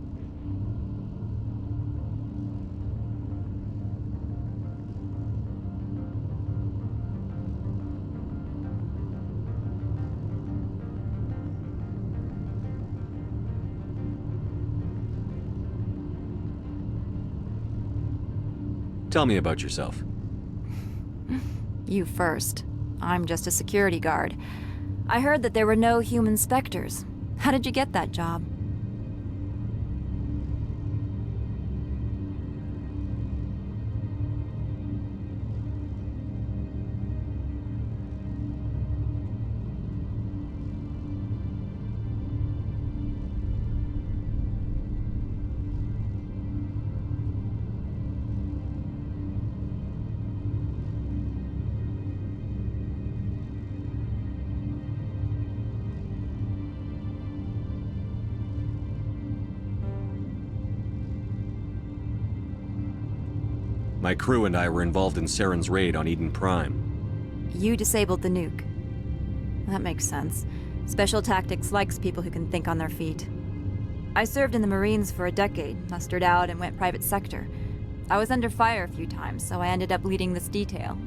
Tell me about yourself. You first. I'm just a security guard. I heard that there were no human specters. How did you get that job? My crew and I were involved in Saren's raid on Eden Prime. You disabled the nuke. That makes sense. Special Tactics likes people who can think on their feet. I served in the Marines for a decade, mustered out and went private sector. I was under fire a few times, so I ended up leading this detail.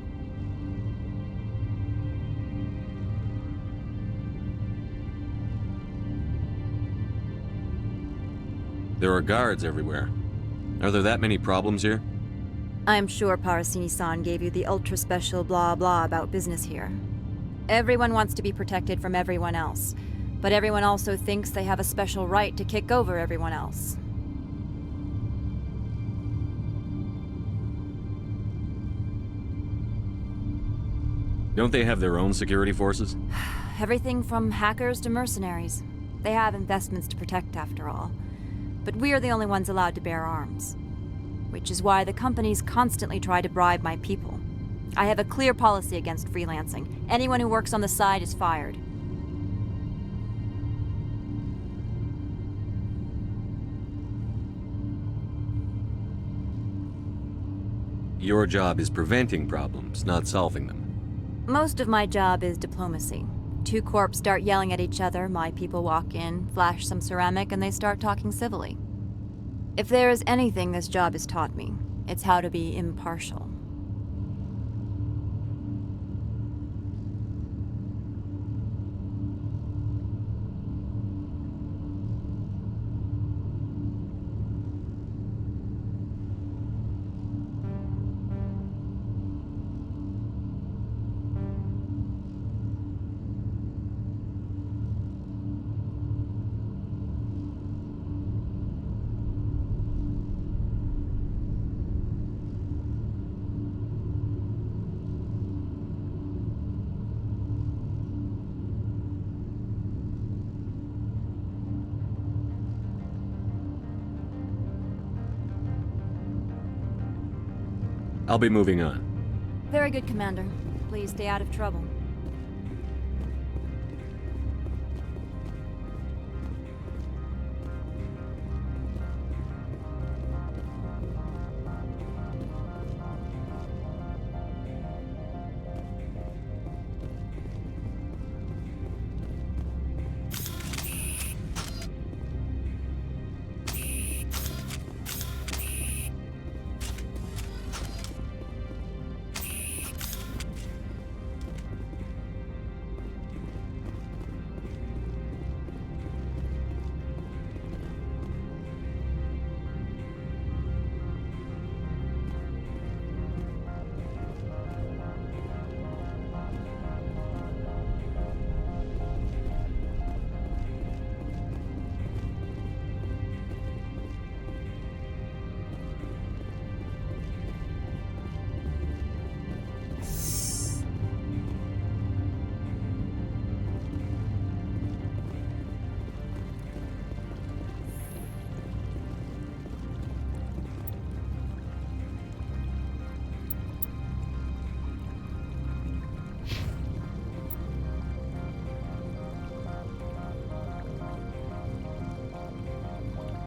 There are guards everywhere. Are there that many problems here? I'm sure Parasini-san gave you the ultra-special blah-blah about business here. Everyone wants to be protected from everyone else, but everyone also thinks they have a special right to kick over everyone else. Don't they have their own security forces? Everything from hackers to mercenaries. They have investments to protect, after all. But we are the only ones allowed to bear arms. Which is why the companies constantly try to bribe my people. I have a clear policy against freelancing. Anyone who works on the side is fired. Your job is preventing problems, not solving them. Most of my job is diplomacy. Two corps start yelling at each other, my people walk in, flash some ceramic, and they start talking civilly. If there is anything this job has taught me, it's how to be impartial. I'll be moving on. Very good, Commander. Please stay out of trouble.